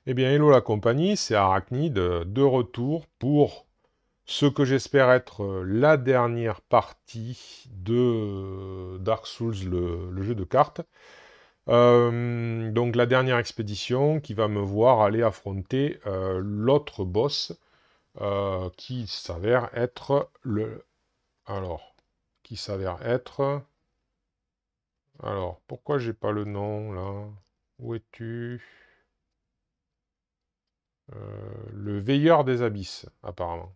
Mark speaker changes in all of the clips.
Speaker 1: Eh bien, hello la compagnie, c'est Arachnid, de retour pour ce que j'espère être la dernière partie de Dark Souls, le jeu de cartes. Donc la dernière expédition qui va me voir aller affronter l'autre boss qui s'avère être le... Alors, qui s'avère être... Alors, pourquoi j'ai pas le nom là? Où es-tu? Le veilleur des abysses, apparemment.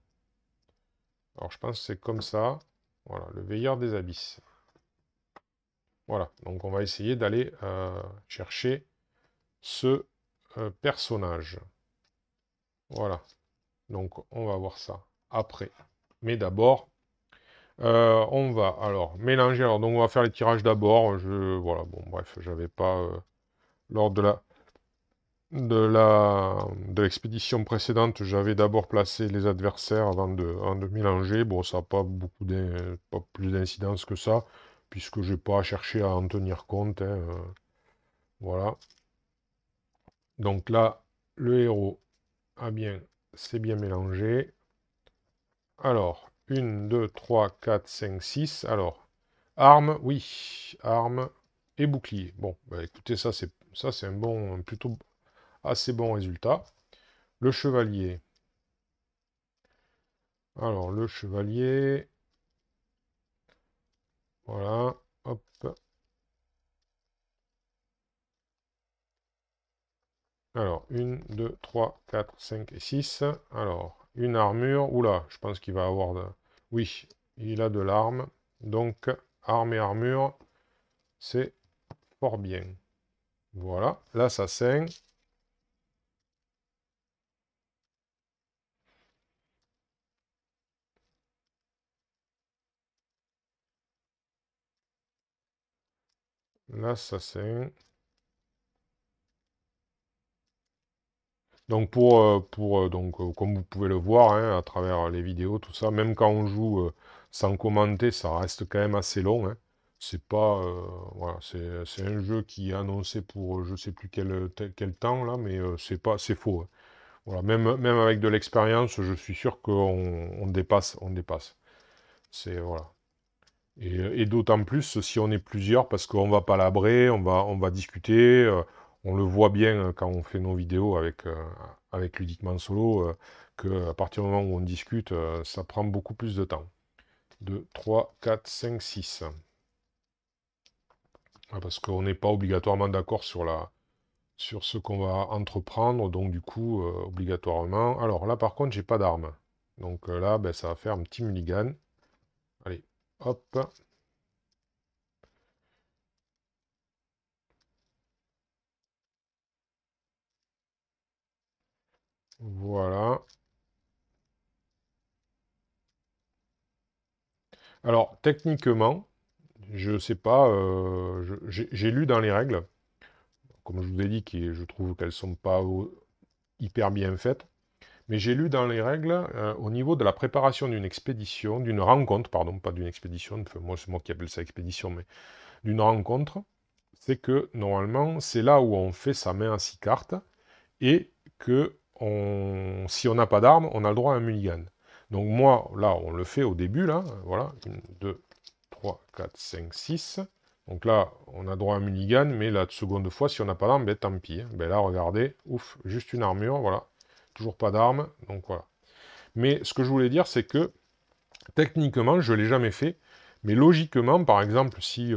Speaker 1: Alors je pense que c'est comme ça. Voilà, le veilleur des abysses. Voilà, donc on va essayer d'aller chercher ce personnage. Voilà, donc on va voir ça après. Mais d'abord, on va alors mélanger. Alors donc on va faire les tirages d'abord. Voilà, bon bref, j'avais pas lors de l'expédition précédente, j'avais d'abord placé les adversaires avant de mélanger. Bon, ça n'a pas pas plus d'incidence que ça, puisque je n'ai pas cherché à en tenir compte, hein, voilà. Donc là, le héros s'est bien mélangé. Alors, 1, 2, 3, 4, 5, 6. Alors, armes, oui, armes et bouclier. Bon, bah, écoutez, ça c'est plutôt assez bon résultat. Le chevalier. Alors, le chevalier, voilà, hop. Alors, 1, 2, 3, 4, 5 et 6. Alors, une armure. Oula, je pense qu'il va avoir de... Oui, il a de l'arme. Donc, arme et armure, c'est fort bien. Voilà, l'assassin. L'assassin. Donc, comme vous pouvez le voir, hein, à travers les vidéos, tout ça, même quand on joue sans commenter, ça reste quand même assez long, hein. C'est pas, voilà, c'est un jeu qui est annoncé pour je sais plus quel temps là, mais c'est faux, hein. Voilà, même avec de l'expérience, je suis sûr qu'on on dépasse. C'est voilà. Et d'autant plus si on est plusieurs, parce qu'on va palabrer, on va discuter. On le voit bien quand on fait nos vidéos avec Ludiquement Solo, qu'à partir du moment où on discute, ça prend beaucoup plus de temps. 2, 3, 4, 5, 6. Parce qu'on n'est pas obligatoirement d'accord sur ce qu'on va entreprendre, donc du coup, obligatoirement. Alors là, par contre, j'ai pas d'arme. Donc là, ben, ça va faire un petit mulligan. Allez, hop. Voilà. Alors, techniquement, je sais pas, j'ai lu dans les règles, comme je vous ai dit, je trouve qu'elles sont pas hyper bien faites, mais j'ai lu dans les règles, au niveau de la préparation d'une expédition, d'une rencontre, pardon, pas d'une expédition, enfin, moi c'est moi qui appelle ça expédition, mais d'une rencontre, c'est que normalement, c'est là où on fait sa main à 6 cartes, et que si on n'a pas d'arme, on a le droit à un mulligan. Donc moi, là, on le fait au début, là, voilà, 1, 2, 3, 4, 5, 6. Donc là, on a droit à un mulligan, mais la seconde fois, si on n'a pas d'arme, ben tant pis, hein. Ben là, regardez, ouf, juste une armure, voilà. Toujours pas d'arme, donc voilà. Mais ce que je voulais dire, c'est que, techniquement, je ne l'ai jamais fait, mais logiquement, par exemple, si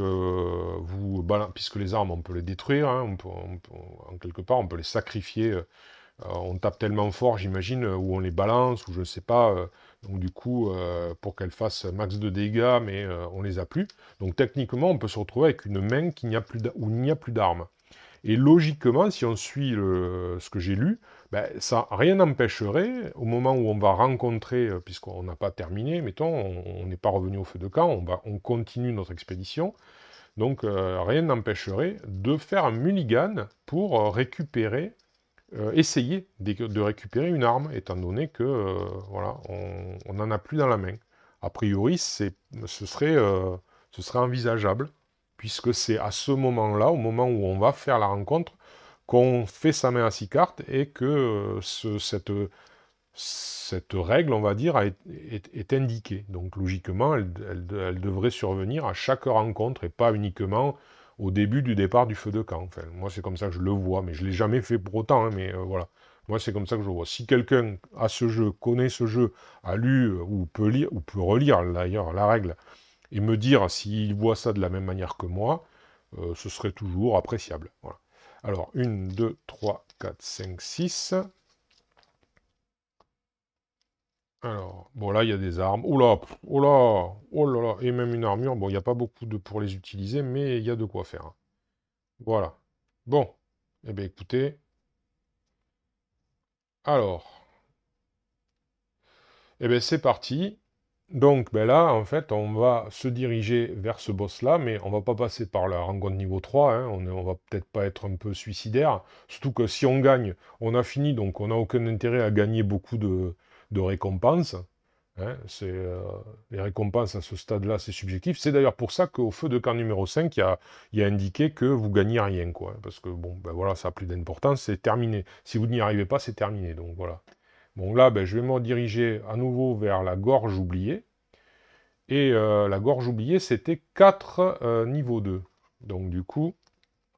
Speaker 1: puisque les armes, on peut les détruire, hein, en quelque part, on peut les sacrifier, on tape tellement fort, j'imagine, ou on les balance, ou je ne sais pas, donc du coup, pour qu'elles fassent max de dégâts, mais on les a plus. Donc techniquement, on peut se retrouver avec une main où il n'y a plus d'armes. Et logiquement, si on suit ce que j'ai lu, ben, ça, rien n'empêcherait, au moment où on va rencontrer, puisqu'on n'a pas terminé, mettons, on n'est pas revenu au feu de camp, on continue notre expédition, donc rien n'empêcherait de faire un mulligan pour essayer de récupérer une arme, étant donné que voilà, on n'en a plus dans la main. A priori, ce serait envisageable, puisque c'est à ce moment-là, au moment où on va faire la rencontre, qu'on fait sa main à 6 cartes et que cette règle, on va dire, est indiquée. Donc logiquement, elle devrait survenir à chaque rencontre et pas uniquement au début du départ du feu de camp. Enfin, moi, c'est comme ça que je le vois, mais je ne l'ai jamais fait pour autant, hein, mais voilà. Moi, c'est comme ça que je le vois. Si quelqu'un a ce jeu, connaît ce jeu, a lu ou peut lire, ou peut relire d'ailleurs la règle, et me dire s'il voit ça de la même manière que moi, ce serait toujours appréciable. Voilà. Alors, 1, 2, 3, 4, 5, 6. Alors, bon là, il y a des armes. Oula, oh là, oh là là, et même une armure. Bon, il n'y a pas beaucoup pour les utiliser, mais il y a de quoi faire. Voilà. Bon, eh bien écoutez, alors, eh bien c'est parti. Donc, ben là, en fait, on va se diriger vers ce boss-là, mais on va pas passer par la rencontre niveau 3, hein. On va peut-être pas être un peu suicidaire. Surtout que si on gagne, on a fini, donc on n'a aucun intérêt à gagner beaucoup de récompenses. Hein, les récompenses à ce stade-là, c'est subjectif. C'est d'ailleurs pour ça qu'au feu de camp numéro 5, il y a indiqué que vous gagnez rien, quoi. Parce que, bon, ben voilà, ça n'a plus d'importance, c'est terminé. Si vous n'y arrivez pas, c'est terminé. Donc voilà. Bon, là, ben, je vais me rediriger à nouveau vers la gorge oubliée. Et la gorge oubliée, c'était 4 niveaux 2. Donc du coup,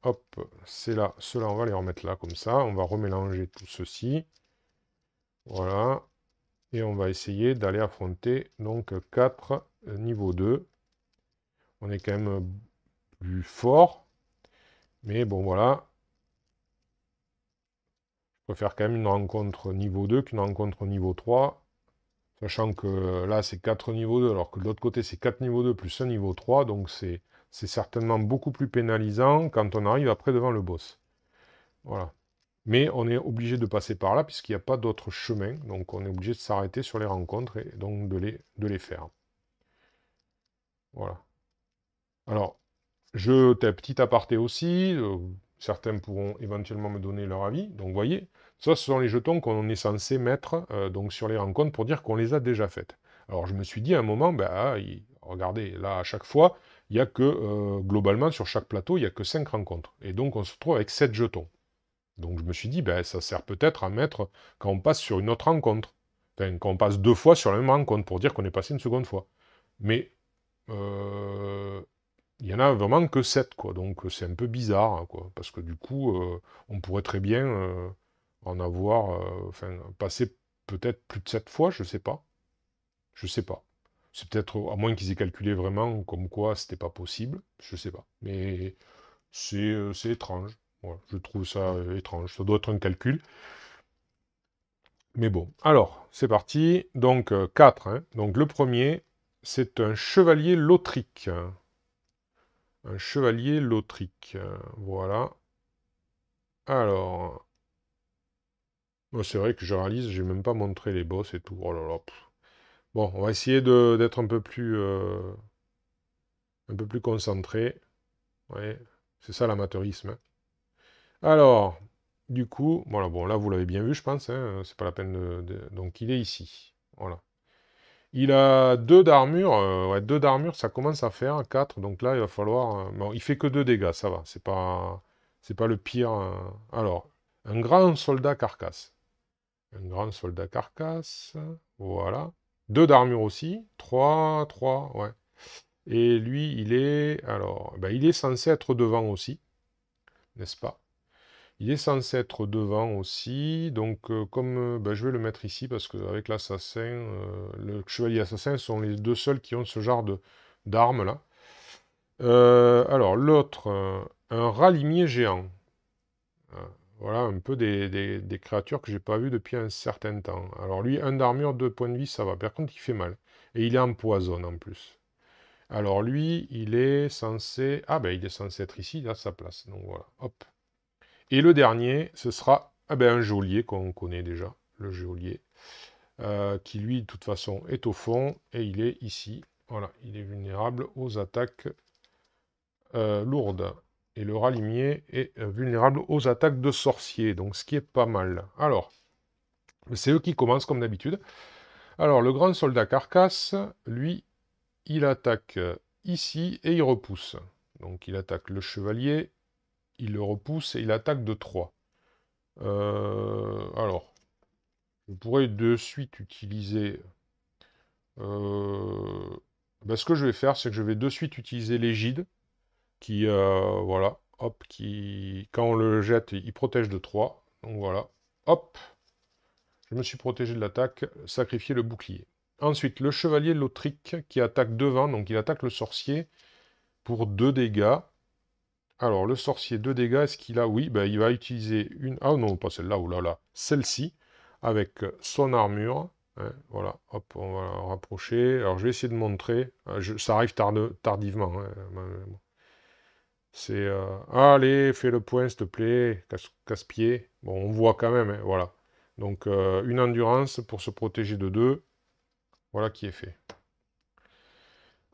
Speaker 1: hop, c'est là. Ceux-là, on va les remettre là, comme ça. On va remélanger tout ceci. Voilà. Et on va essayer d'aller affronter donc 4 niveau 2. On est quand même plus fort. Mais bon, voilà. Je préfère quand même une rencontre niveau 2 qu'une rencontre niveau 3. Sachant que là, c'est 4 niveaux 2, alors que de l'autre côté, c'est 4 niveaux 2 plus un niveau 3. Donc c'est certainement beaucoup plus pénalisant quand on arrive après devant le boss. Voilà. Mais on est obligé de passer par là, puisqu'il n'y a pas d'autre chemin. Donc on est obligé de s'arrêter sur les rencontres et donc de les faire. Voilà. Alors, petit aparté aussi, certains pourront éventuellement me donner leur avis. Donc, vous voyez, ça, ce sont les jetons qu'on est censé mettre donc sur les rencontres pour dire qu'on les a déjà faites. Alors, je me suis dit à un moment, ben, regardez, là, à chaque fois, il n'y a que, globalement, sur chaque plateau, il n'y a que 5 rencontres. Et donc, on se retrouve avec 7 jetons. Donc, je me suis dit, ben, ça sert peut-être à mettre quand on passe sur une autre rencontre. Enfin, quand on passe 2 fois sur la même rencontre, pour dire qu'on est passé une seconde fois. Mais, euh, il y en a vraiment que 7, quoi. Donc c'est un peu bizarre, hein, quoi. Parce que du coup, on pourrait très bien en avoir, enfin, passer peut-être plus de 7 fois, je sais pas. Je sais pas. C'est peut-être, à moins qu'ils aient calculé vraiment comme quoi c'était pas possible, je sais pas. Mais c'est étrange. Voilà, je trouve ça étrange. Ça doit être un calcul. Mais bon. Alors, c'est parti. Donc 4, hein. Donc le premier, c'est un chevalier lothrique. Un chevalier lothrique. Voilà. Alors, moi, c'est vrai que je réalise, j'ai même pas montré les boss et tout. Oh là là. Bon, on va essayer d'être un peu plus concentré. Ouais, c'est ça l'amateurisme, hein. Alors, du coup, voilà, bon, là, vous l'avez bien vu, je pense, hein, c'est pas la peine donc, il est ici. Voilà. Il a 2 d'armure. Ouais, 2 d'armure, ça commence à faire. 4, donc là, il va falloir... bon, il fait que 2 dégâts, ça va. C'est pas le pire. Alors, un grand soldat carcasse. Un grand soldat carcasse. Voilà. 2 d'armure aussi. 3, 3, ouais. Et lui, il est... Alors, ben, il est censé être devant aussi, n'est-ce pas? Il est censé être devant aussi. Donc, comme... ben, je vais le mettre ici, parce qu'avec l'assassin, le chevalier assassin sont les 2 seuls qui ont ce genre d'armes, là. Alors, l'autre, un ralimier géant. Euh, Voilà un peu des créatures que j'ai pas vues depuis un certain temps. Alors lui, 1 d'armure, 2 points de vie, ça va. Par contre, il fait mal. Et il est empoisonné en plus. Alors lui, il est censé... Ah ben, il est censé être ici, il a sa place. Donc voilà, hop. Et le dernier, ce sera un geôlier qu'on connaît déjà, le geôlier, qui lui, de toute façon, est au fond, et il est ici. Voilà, il est vulnérable aux attaques lourdes. Et le ralimier est vulnérable aux attaques de sorciers, donc ce qui est pas mal. Alors, c'est eux qui commencent comme d'habitude. Alors, le grand soldat carcasse, lui, il attaque ici et il repousse. Donc, il attaque le chevalier, il le repousse et il attaque de 3. Alors, je pourrais de suite utiliser... ben, ce que je vais faire, c'est que je vais de suite utiliser l'égide, qui, voilà, hop, qui, quand on le jette, il protège de 3. Donc voilà, hop, je me suis protégé de l'attaque, sacrifier le bouclier. Ensuite, le chevalier Lothric qui attaque devant, donc il attaque le sorcier pour 2 dégâts. Alors, le sorcier, 2 dégâts, est-ce qu'il a... Oui, ben, il va utiliser une... Ah non, pas celle-là, oh là là, celle-ci, avec son armure. Hein, voilà, hop, on va la rapprocher. Alors, je vais essayer de montrer. Ça arrive tardivement. Hein, c'est... Allez, fais le point, s'il te plaît, casse-pied. Bon, on voit quand même, hein, voilà. Donc, une endurance pour se protéger de 2. Voilà qui est fait.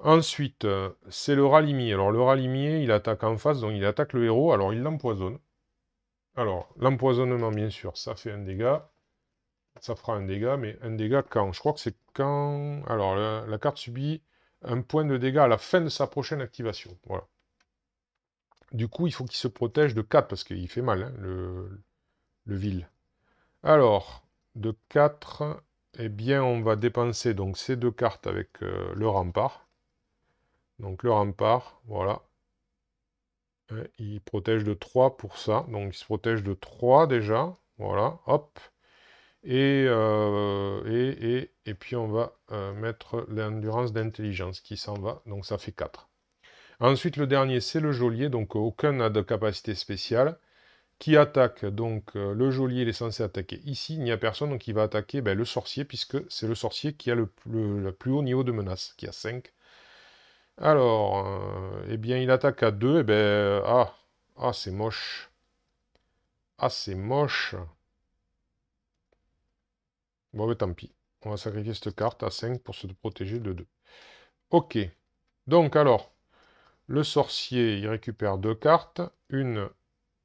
Speaker 1: Ensuite, c'est le ralimier. Alors, le ralimier, il attaque en face, donc il attaque le héros. Alors, il l'empoisonne. Alors, l'empoisonnement, bien sûr, ça fait un dégât. Ça fera un dégât, mais un dégât quand? Je crois que c'est quand... Alors, la carte subit un point de dégâts à la fin de sa prochaine activation. Voilà. Du coup, il faut qu'il se protège de 4, parce qu'il fait mal, hein, le vil. Alors, de 4, eh bien, on va dépenser donc ces 2 cartes avec le rempart. Donc, le rempart, voilà. Il protège de 3 pour ça. Donc, il se protège de 3 déjà. Voilà, hop. Et puis on va mettre l'endurance d'intelligence qui s'en va, donc ça fait 4. Ensuite, le dernier, c'est le geôlier, donc aucun n'a de capacité spéciale, qui attaque, donc le geôlier, il est censé attaquer ici, il n'y a personne, donc il va attaquer ben, le sorcier, puisque c'est le sorcier qui a le plus haut niveau de menace, qui a 5. Alors, eh bien, il attaque à 2, et ben, c'est moche. Ah, c'est moche. Bon, ben tant pis. On va sacrifier cette carte à 5 pour se protéger de 2. Ok. Donc alors, le sorcier, il récupère 2 cartes. Une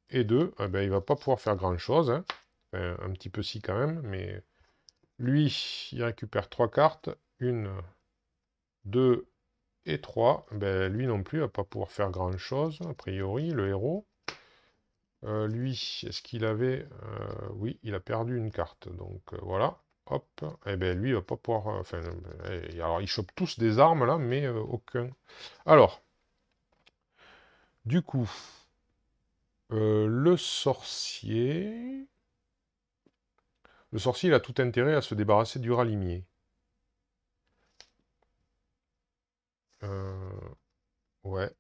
Speaker 1: et 2. Eh ben, il va pas pouvoir faire grand-chose. Hein. Enfin, un petit peu si quand même. Mais lui, il récupère 3 cartes. Une, 2 et 3. Ben, lui non plus, il va pas pouvoir faire grand-chose. A priori, le héros. Lui, est-ce qu'il avait... oui, il a perdu une carte. Donc voilà. Hop. Eh ben lui, il va pas pouvoir... Enfin, alors, ils chopent tous des armes, là, mais aucun... Alors, du coup, le sorcier... Le sorcier, il a tout intérêt à se débarrasser du ralimier. Ouais.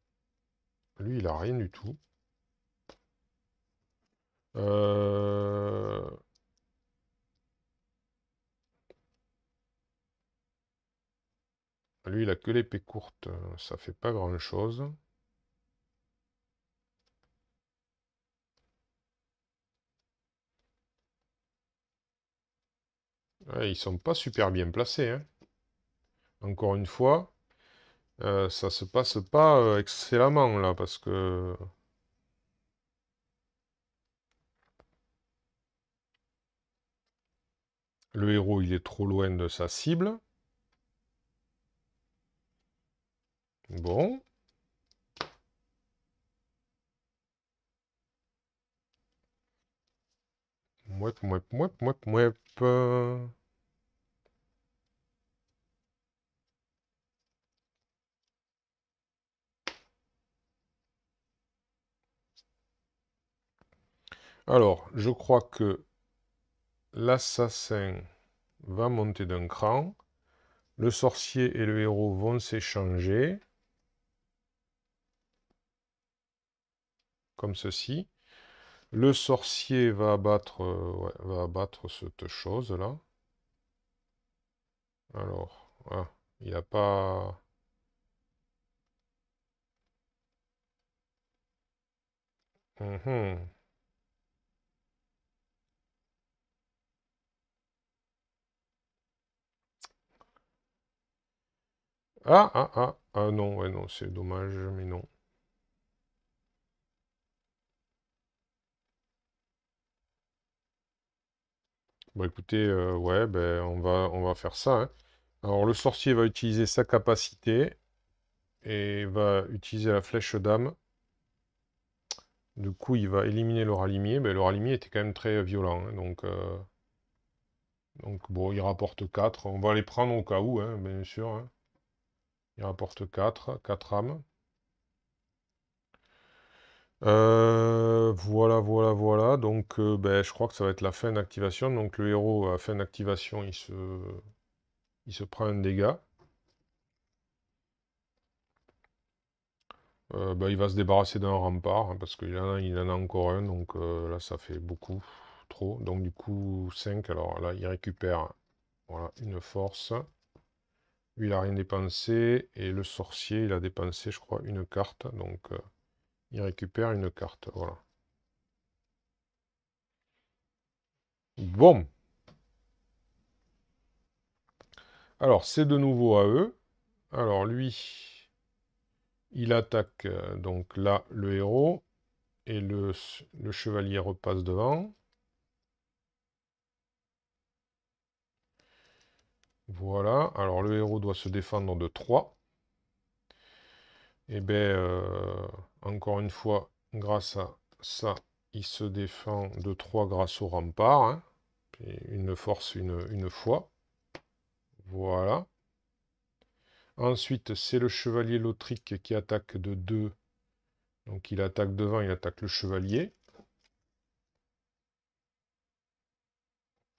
Speaker 1: Lui, il a rien du tout. Euh, Lui, il a que l'épée courte. Ça fait pas grand-chose. Ouais, ils sont pas super bien placés, hein. Encore une fois, ça se passe pas excellemment, là, parce que... Le héros, il est trop loin de sa cible. Bon. Mouep, mouep, mouep, mouep, mouep. Alors, je crois que l'assassin va monter d'un cran. Le sorcier et le héros vont s'échanger. Comme ceci. Le sorcier ouais, va abattre cette chose-là. Alors, il n'a pas... Mhm. Ah non, ouais, non, c'est dommage, mais non. Bon, écoutez, ouais, ben, on va faire ça. Hein. Alors, le sorcier va utiliser sa capacité et va utiliser la flèche d'âme. Du coup, il va éliminer le ralimier. Ben, le ralimier était quand même très violent, hein, donc bon, il rapporte 4. On va les prendre au cas où, hein, bien sûr, hein. Il rapporte 4 âmes. Voilà, voilà, voilà. Donc, ben, je crois que ça va être la fin d'activation. Donc, le héros, à fin d'activation, il se prend un dégât. Ben, il va se débarrasser d'un rempart, hein, parce qu'il en a encore un. Donc, là, ça fait beaucoup, trop. Donc, du coup, 5. Alors là, il récupère, voilà, une force. Lui, il n'a rien dépensé. Et le sorcier, il a dépensé, je crois, une carte. Donc, il récupère une carte. Voilà. Bon. Alors, c'est de nouveau à eux. Alors, lui, il attaque donc là le héros. Et le chevalier repasse devant. Voilà. Alors, le héros doit se défendre de 3. Et bien, encore une fois, grâce à ça, il se défend de 3 grâce au rempart, hein. Et une force une fois. Voilà. Ensuite, c'est le chevalier Lautric qui attaque de 2. Donc il attaque devant, il attaque le chevalier.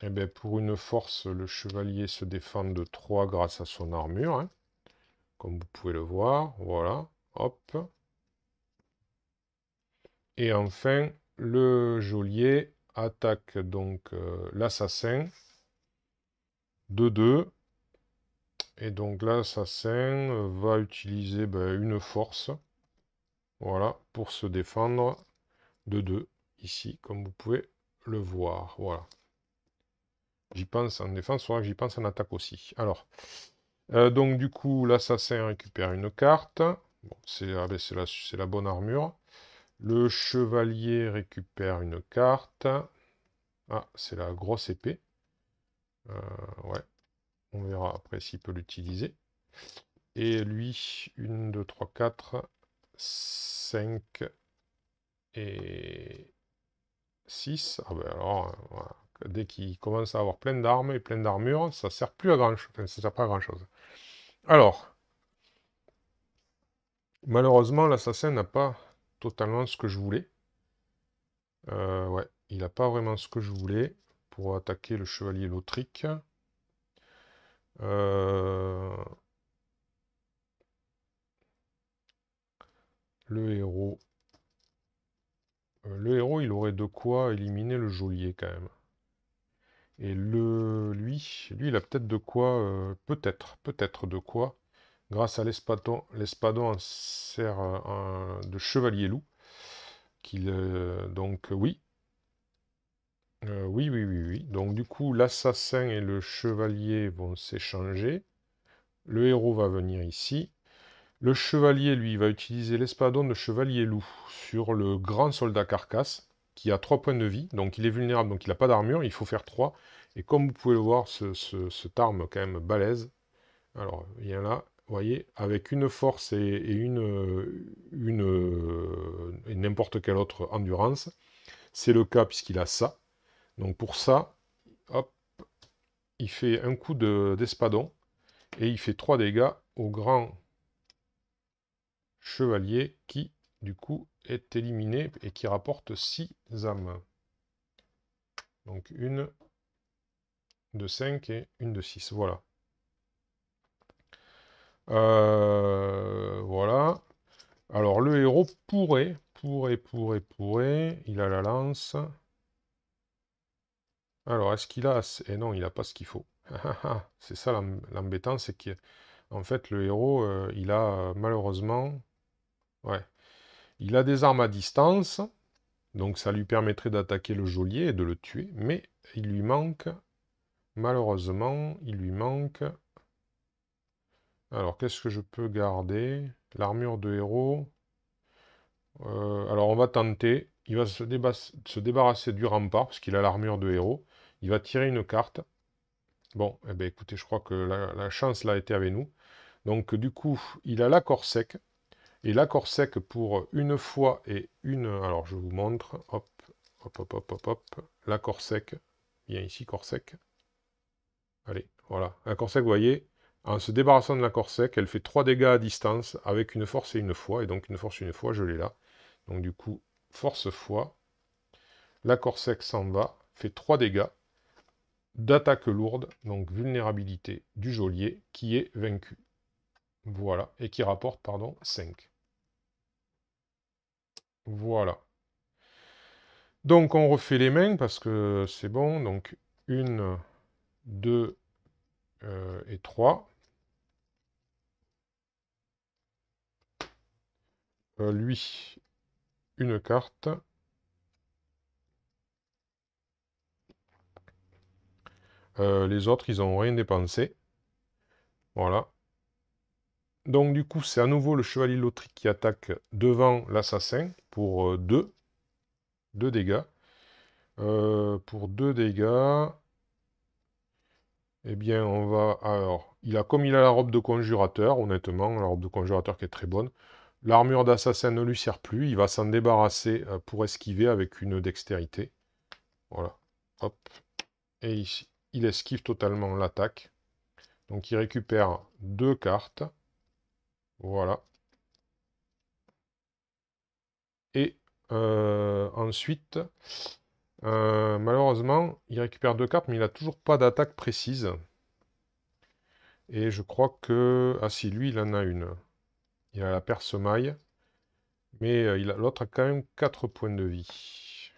Speaker 1: Et bien pour une force, le chevalier se défend de 3 grâce à son armure, hein, comme vous pouvez le voir. Voilà. Hop. Et enfin, le geôlier attaque donc l'assassin de 2. Et donc l'assassin va utiliser une force, voilà, pour se défendre de 2, ici, comme vous pouvez le voir. Voilà. J'y pense en défense, il faudra que j'y pense en attaque aussi. Alors, donc du coup, l'assassin récupère une carte. Bon, c'est la bonne armure. Le chevalier récupère une carte. Ah, c'est la grosse épée. Ouais, on verra après s'il peut l'utiliser. Et lui, 1, 2, 3, 4, 5 et 6. Ah ben alors, voilà. Dès qu'il commence à avoir plein d'armes et plein d'armures, ça sert plus à grand chose. Enfin, ça sert pas à grand chose. Alors, malheureusement, l'assassin n'a pas totalement ce que je voulais. Ouais, il n'a pas vraiment ce que je voulais pour attaquer le chevalier Lautric. Euh, le héros. Le héros, il aurait de quoi éliminer le geôlier quand même. Et lui, il a peut-être de quoi, peut-être de quoi, grâce à l'espadon. L'espadon sert de chevalier loup. Donc oui. Oui, oui, oui, oui. Donc du coup, l'assassin et le chevalier vont s'échanger. Le héros va venir ici. Le chevalier, lui, va utiliser l'espadon de chevalier loup sur le grand soldat carcasse, qui a 3 points de vie. Donc il est vulnérable, donc il n'a pas d'armure, il faut faire 3. Et comme vous pouvez le voir, cette arme quand même balèze. Alors, il y en a, vous voyez, avec une force et n'importe quelle autre endurance. C'est le cas puisqu'il a ça. Donc pour ça, hop, il fait un coup d'espadon et il fait 3 dégâts au grand chevalier qui, du coup, est éliminé et qui rapporte 6 âmes. Donc une de 5 et une de 6. Voilà. Voilà. Alors le héros pourrait. Il a la lance. Alors, est-ce qu'il a... Eh non, il n'a pas ce qu'il faut. C'est ça l'embêtant, c'est qu'en fait, le héros, il a malheureusement... Ouais. Il a des armes à distance, donc ça lui permettrait d'attaquer le geôlier et de le tuer, mais il lui manque... Malheureusement, il lui manque... Alors, qu'est-ce que je peux garder? L'armure de héros. Alors, on va tenter. Il va se débarrasser du rempart, parce qu'il a l'armure de héros. Il va tirer une carte. Bon, eh bien, écoutez, je crois que la chance là était avec nous. Donc, du coup, il a l'accord sec. Et l'accord sec pour une fois et une... Alors, je vous montre. Hop, hop, hop, hop, hop, hop. L'accord sec. Viens ici, corps sec. Allez, voilà. L'accord sec, vous voyez, en se débarrassant de l'accord sec, elle fait 3 dégâts à distance avec une force et une foi. Et donc, une force et une foi, je l'ai là. Donc, du coup, force foi. L'accord sec s'en va, fait 3 dégâts d'attaque lourde, donc vulnérabilité du geôlier, qui est vaincu. Voilà, et qui rapporte, pardon, 5. Voilà. Donc on refait les mains, parce que c'est bon. Donc 1, 2 et 3. Lui, une carte. Les autres, ils n'ont rien dépensé. Voilà. Donc du coup, c'est à nouveau le chevalier Lautric qui attaque devant l'assassin pour 2 dégâts. Pour 2 dégâts, eh bien, on va... Alors, comme il a la robe de conjurateur, honnêtement, la robe de conjurateur qui est très bonne, l'armure d'assassin ne lui sert plus, il va s'en débarrasser pour esquiver avec une dextérité. Voilà. Hop. Et ici, il esquive totalement l'attaque. Donc, il récupère 2 cartes. Voilà. Et ensuite, malheureusement, il récupère 2 cartes, mais il n'a toujours pas d'attaque précise. Et je crois que... Ah si, lui, il en a une. Il a la perce-maille. Mais l'autre a quand même 4 points de vie.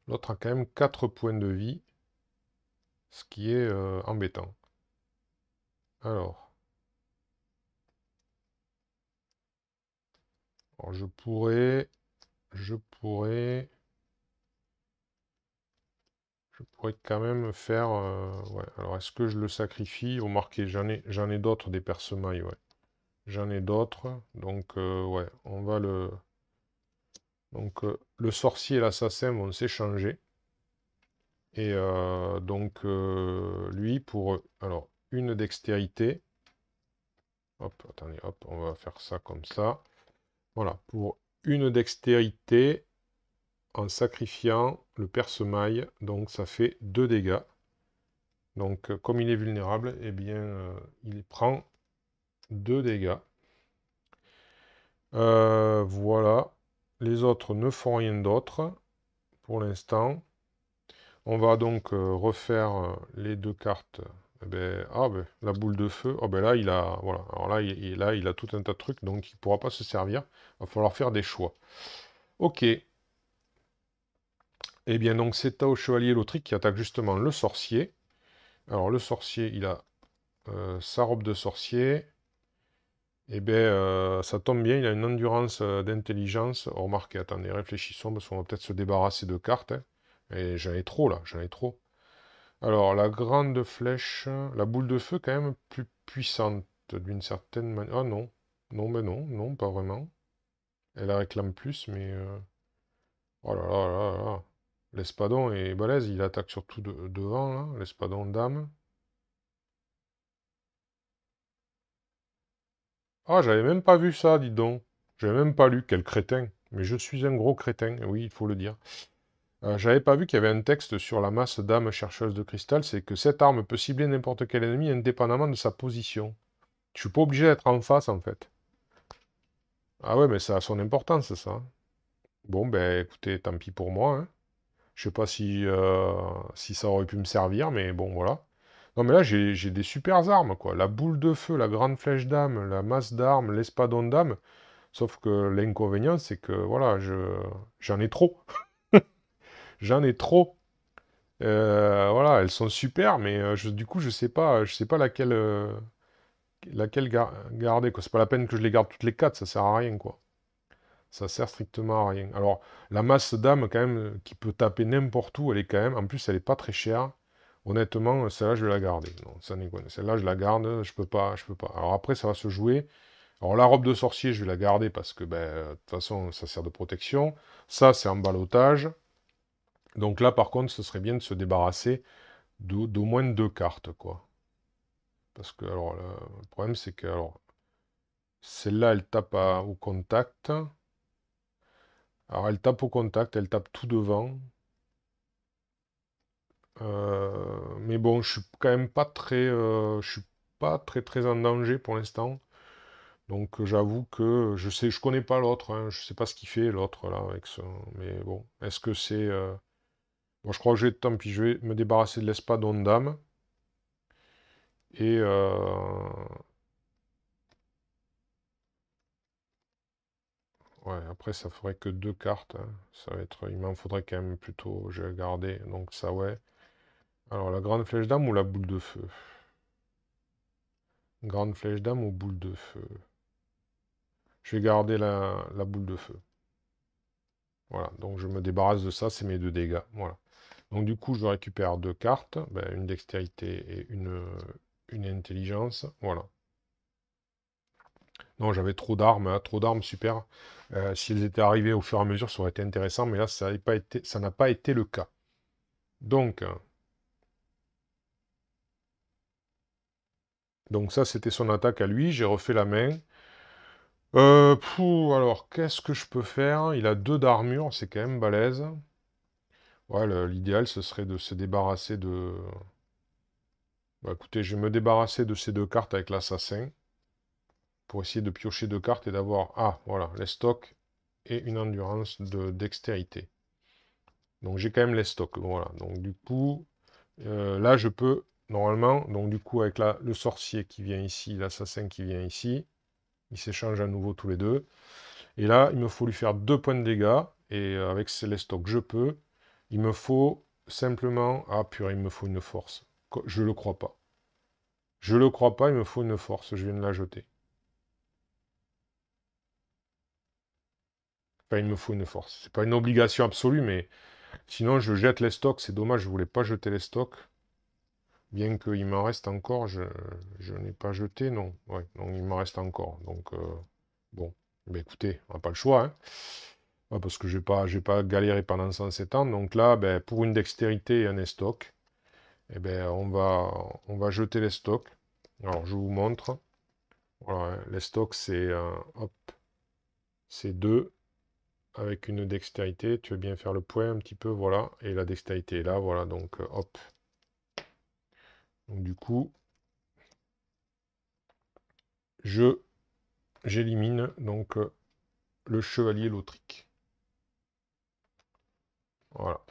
Speaker 1: L'autre a quand même 4 points de vie. Ce qui est embêtant. Alors. Alors, je pourrais quand même faire... ouais. Alors, est-ce que je le sacrifie? Remarquez, j'en ai d'autres des perce-mailles, ouais. J'en ai d'autres. Donc, ouais, on va le... Donc, le sorcier et l'assassin vont s'échanger. Et donc, lui, pour... Alors, une dextérité. Hop, attendez, hop, on va faire ça comme ça. Voilà, pour une dextérité, en sacrifiant le perce-maille, donc ça fait 2 dégâts. Donc, comme il est vulnérable, eh bien, il prend 2 dégâts. Voilà. Les autres ne font rien d'autre pour l'instant. On va donc refaire les 2 cartes. Eh ben, la boule de feu. Oh ben là, il a, voilà. Alors là, il a tout un tas de trucs, donc il ne pourra pas se servir. Il va falloir faire des choix. Ok. Eh bien, donc c'est au chevalier Lautric qui attaque justement le sorcier. Alors, le sorcier, il a sa robe de sorcier. Eh bien, ça tombe bien, il a une endurance d'intelligence. Oh, remarquez, attendez, réfléchissons, parce qu'on va peut-être se débarrasser de cartes, hein. Et j'en ai trop, là, j'en ai trop. Alors, la grande flèche, la boule de feu, quand même plus puissante, d'une certaine manière. Ah non, non, mais non, non, pas vraiment. Elle la réclame plus, mais... Oh là là là là là. L'espadon est balèze, il attaque surtout devant, là, l'espadon dame. Ah, j'avais même pas vu ça, dis donc. J'avais même pas lu, quel crétin. Mais je suis un gros crétin, oui, il faut le dire. J'avais pas vu qu'il y avait un texte sur la masse d'âme chercheuse de cristal, c'est que cette arme peut cibler n'importe quel ennemi indépendamment de sa position. Je suis pas obligé d'être en face, en fait. Ah ouais, mais ça a son importance, ça. Bon, ben écoutez, tant pis pour moi, hein. Je sais pas si ça aurait pu me servir, mais bon, voilà. Non, mais là, j'ai des super armes, quoi. La boule de feu, la grande flèche d'âme, la masse d'armes, l'espadon d'âme. Sauf que l'inconvénient, c'est que, voilà, j'en ai trop. J'en ai trop. Voilà, elles sont super, mais du coup, je sais pas laquelle garder, quoi. C'est pas la peine que je les garde toutes les 4, ça sert à rien, quoi. Ça sert strictement à rien. Alors, la masse d'âme, quand même, qui peut taper n'importe où, elle est quand même... En plus, elle est pas très chère. Honnêtement, celle-là, je vais la garder. Non, ça n'est quoi. Celle-là, je la garde, je peux pas, je peux pas. Alors après, ça va se jouer. Alors, la robe de sorcier, je vais la garder parce que, ben, de toute façon, ça sert de protection. Ça, c'est en ballottage. Donc là, par contre, ce serait bien de se débarrasser d'au moins 2 cartes, quoi. Parce que, alors, le problème, c'est que, alors, celle-là, elle tape au contact. Alors, elle tape au contact, elle tape tout devant. Mais bon, je suis quand même pas très, je suis pas très très en danger pour l'instant. Donc j'avoue que je connais pas l'autre, hein, je sais pas ce qu'il fait l'autre là avec ça. Mais bon, est-ce que c'est, bon, je crois que tant pis, je vais me débarrasser de l'espadon dame et ouais, après ça ferait que deux cartes, hein. Ça va être, il m'en faudrait quand même plutôt, je vais garder. Donc ça ouais. Alors la grande flèche d'âme ou la boule de feu? Grande flèche d'âme ou boule de feu? Je vais garder la boule de feu. Voilà, donc je me débarrasse de ça, c'est mes deux dégâts. Voilà. Donc du coup, je récupère deux cartes, ben, une dextérité et une intelligence. Voilà. Non, j'avais trop d'armes, hein, trop d'armes, super. Si elles étaient arrivées au fur et à mesure, ça aurait été intéressant, mais là, ça n'a pas été le cas. Donc ça, c'était son attaque à lui. J'ai refait la main. Alors, qu'est-ce que je peux faire? Il a deux d'armure, c'est quand même balèze. Ouais, l'idéal, ce serait de se débarrasser de... Bah, écoutez, je vais me débarrasser de ces deux cartes avec l'assassin, pour essayer de piocher deux cartes et d'avoir... Ah, voilà, les stocks et une endurance de dextérité. Donc j'ai quand même les stocks, voilà. Donc du coup, là je peux, normalement, donc du coup avec le sorcier qui vient ici, l'assassin qui vient ici, ils s'échangent à nouveau tous les deux. Et là, il me faut lui faire 2 points de dégâts, et avec les stocks, je peux. Il me faut simplement... Ah purée, il me faut une force. Je le crois pas. Je le crois pas, il me faut une force, je viens de la jeter. Enfin, il me faut une force. C'est pas une obligation absolue, mais sinon je jette les stocks. C'est dommage, je voulais pas jeter les stocks. Bien qu'il m'en reste encore, je n'ai pas jeté, non. Ouais, donc il m'en reste encore. Donc, bon. Ben écoutez, on n'a pas le choix, hein. Ouais, parce que je vais pas galérer pendant 107 ans. Donc là, ben, pour une dextérité et un stock, eh ben, on va jeter les stocks. Alors, je vous montre. Voilà, hein, les stocks, hop, c'est 2 avec une dextérité. Tu veux bien faire le point un petit peu, voilà. Et la dextérité est là, voilà. Donc, hop. Donc, du coup, j'élimine donc le chevalier Lautric. Voilà.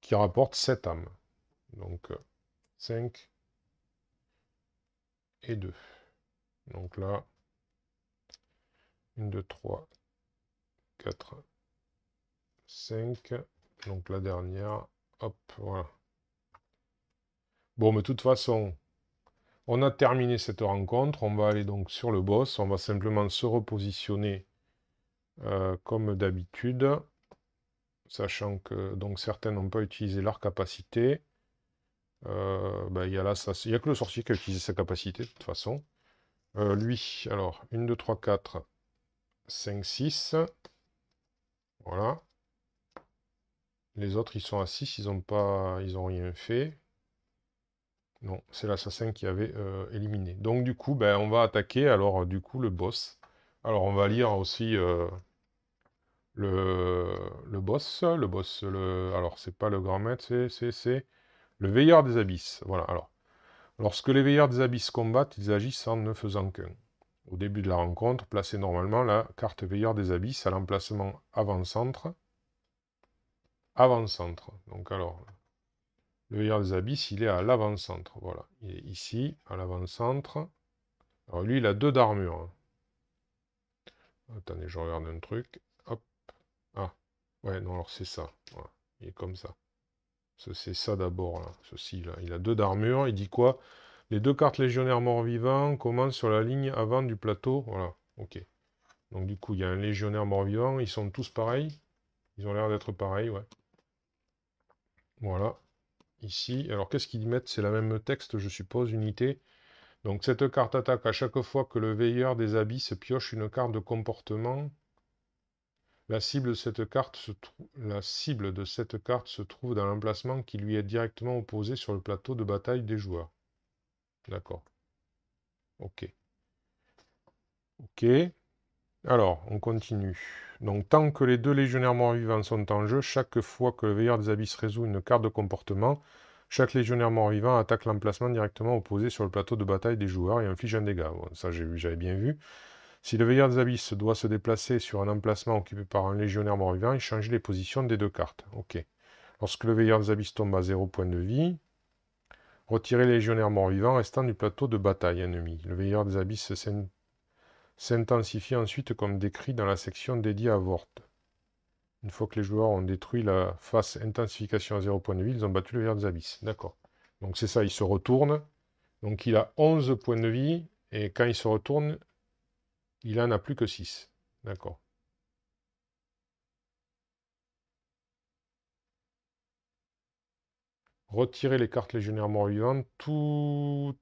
Speaker 1: Qui rapporte 7 âmes. Donc, 5 et 2. Donc là, 1, 2, 3, 4, 5. Donc la dernière, hop, voilà. Bon, mais de toute façon, on a terminé cette rencontre. On va aller donc sur le boss. On va simplement se repositionner comme d'habitude. Sachant que donc certains n'ont pas utilisé leur capacité. Ben, il y a que le sorcier qui a utilisé sa capacité, de toute façon. Lui, alors, 1, 2, 3, 4, 5, 6. Voilà. Les autres, ils sont à 6, ils ont rien fait. Non, c'est l'assassin qui avait éliminé. Donc du coup, ben, on va attaquer alors du coup le boss. Alors on va lire aussi le boss. Alors c'est pas le grand maître, c'est le veilleur des abysses. Voilà, alors. Lorsque les veilleurs des abysses combattent, ils agissent en ne faisant qu'un. Au début de la rencontre, placez normalement la carte veilleur des abysses à l'emplacement avant-centre. Avant-centre. Donc alors, le veilleur des abysses, il est à l'avant-centre. Voilà. Il est ici, à l'avant-centre. Alors lui, il a 2 d'armure, hein. Attendez, je regarde un truc. Hop. Ah. Ouais, non, alors c'est ça. Voilà. Il est comme ça. C'est ça d'abord, là. Ceci, là. Il a 2 d'armure. Il dit quoi? Les 2 cartes légionnaires morts-vivants commencent sur la ligne avant du plateau. Voilà. Ok. Donc du coup, il y a un légionnaire mort-vivant. Ils sont tous pareils. Ils ont l'air d'être pareils, ouais. Voilà. Ici. Alors, qu'est-ce qu'ils mettent? C'est la même texte, je suppose, unité. Donc, cette carte attaque à chaque fois que le veilleur des abysses pioche une carte de comportement. La cible de cette carte se trouve dans l'emplacement qui lui est directement opposé sur le plateau de bataille des joueurs. D'accord. Ok. Ok. Alors, on continue. Donc, tant que les deux légionnaires morts-vivants sont en jeu, chaque fois que le veilleur des abysses résout une carte de comportement, chaque légionnaire mort-vivant attaque l'emplacement directement opposé sur le plateau de bataille des joueurs et inflige un dégât. Bon, ça, j'avais bien vu. Si le veilleur des abysses doit se déplacer sur un emplacement occupé par un légionnaire mort-vivant, il change les positions des deux cartes. Ok. Lorsque le veilleur des abysses tombe à 0 point de vie, retirez les légionnaires morts-vivants restant du plateau de bataille ennemi. Le veilleur des abysses s'intensifie ensuite comme décrit dans la section dédiée à Vort. Une fois que les joueurs ont détruit la phase intensification à 0 point de vie, ils ont battu le veilleur des abysses. D'accord. Donc c'est ça, il se retourne. Donc il a 11 points de vie, et quand il se retourne, il en a plus que 6. D'accord. Retirez les cartes légionnaires morts-vivants. Tous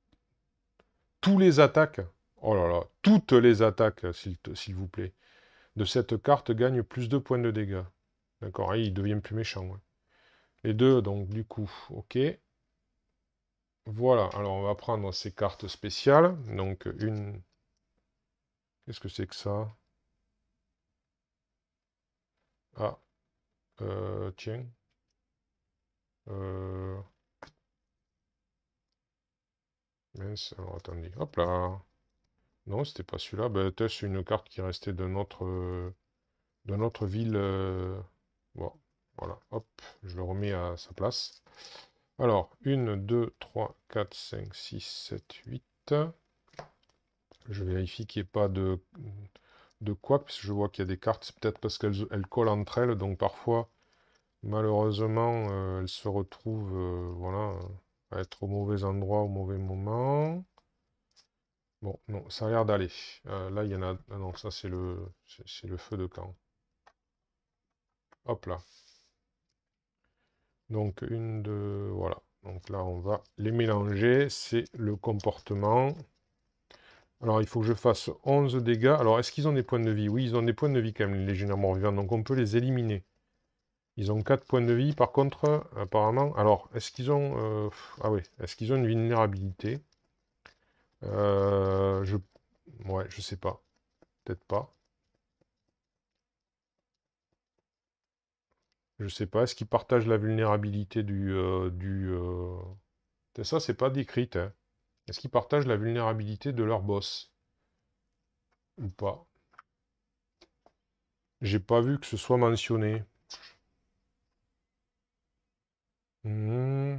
Speaker 1: les attaques, oh là là, toutes les attaques, s'il vous plaît, de cette carte gagnent plus de points de dégâts. D'accord, et il devient plus méchant. Ouais. Les deux, donc du coup, ok. Voilà, alors on va prendre ces cartes spéciales. Donc une... Qu'est-ce que c'est que ça? Ah, tiens. Euh... Mince, alors attendez. Hop là. Non, c'était pas celui-là. Ben, c'est une carte qui restait de notre ville. Bon, voilà, hop, je le remets à sa place. Alors, 1, 2, 3, 4, 5, 6, 7, 8. Je vérifie qu'il n'y ait pas de quoi, parce que je vois qu'il y a des cartes, c'est peut-être parce qu'elles collent entre elles, donc parfois, malheureusement, elles se retrouvent voilà, à être au mauvais endroit, au mauvais moment. Bon, non, ça a l'air d'aller. Là, il y en a... Ah non, ça, c'est le feu de camp. Hop là. Donc, une, deux... Voilà. Donc là, on va les mélanger. C'est le comportement. Alors, il faut que je fasse 11 dégâts. Alors, est-ce qu'ils ont des points de vie? Oui, ils ont des points de vie quand même, les légionnaires morts-vivants. Donc, on peut les éliminer. Ils ont 4 points de vie. Par contre, apparemment... Alors, est-ce qu'ils ont... Ah oui. Est-ce qu'ils ont une vulnérabilité? Je... Ouais, je sais pas. Peut-être pas. Je sais pas. Est-ce qu'ils partagent la vulnérabilité Ça, c'est pas décrit, hein. Est-ce qu'ils partagent la vulnérabilité de leur boss? Ou pas? J'ai pas vu que ce soit mentionné. Hmm.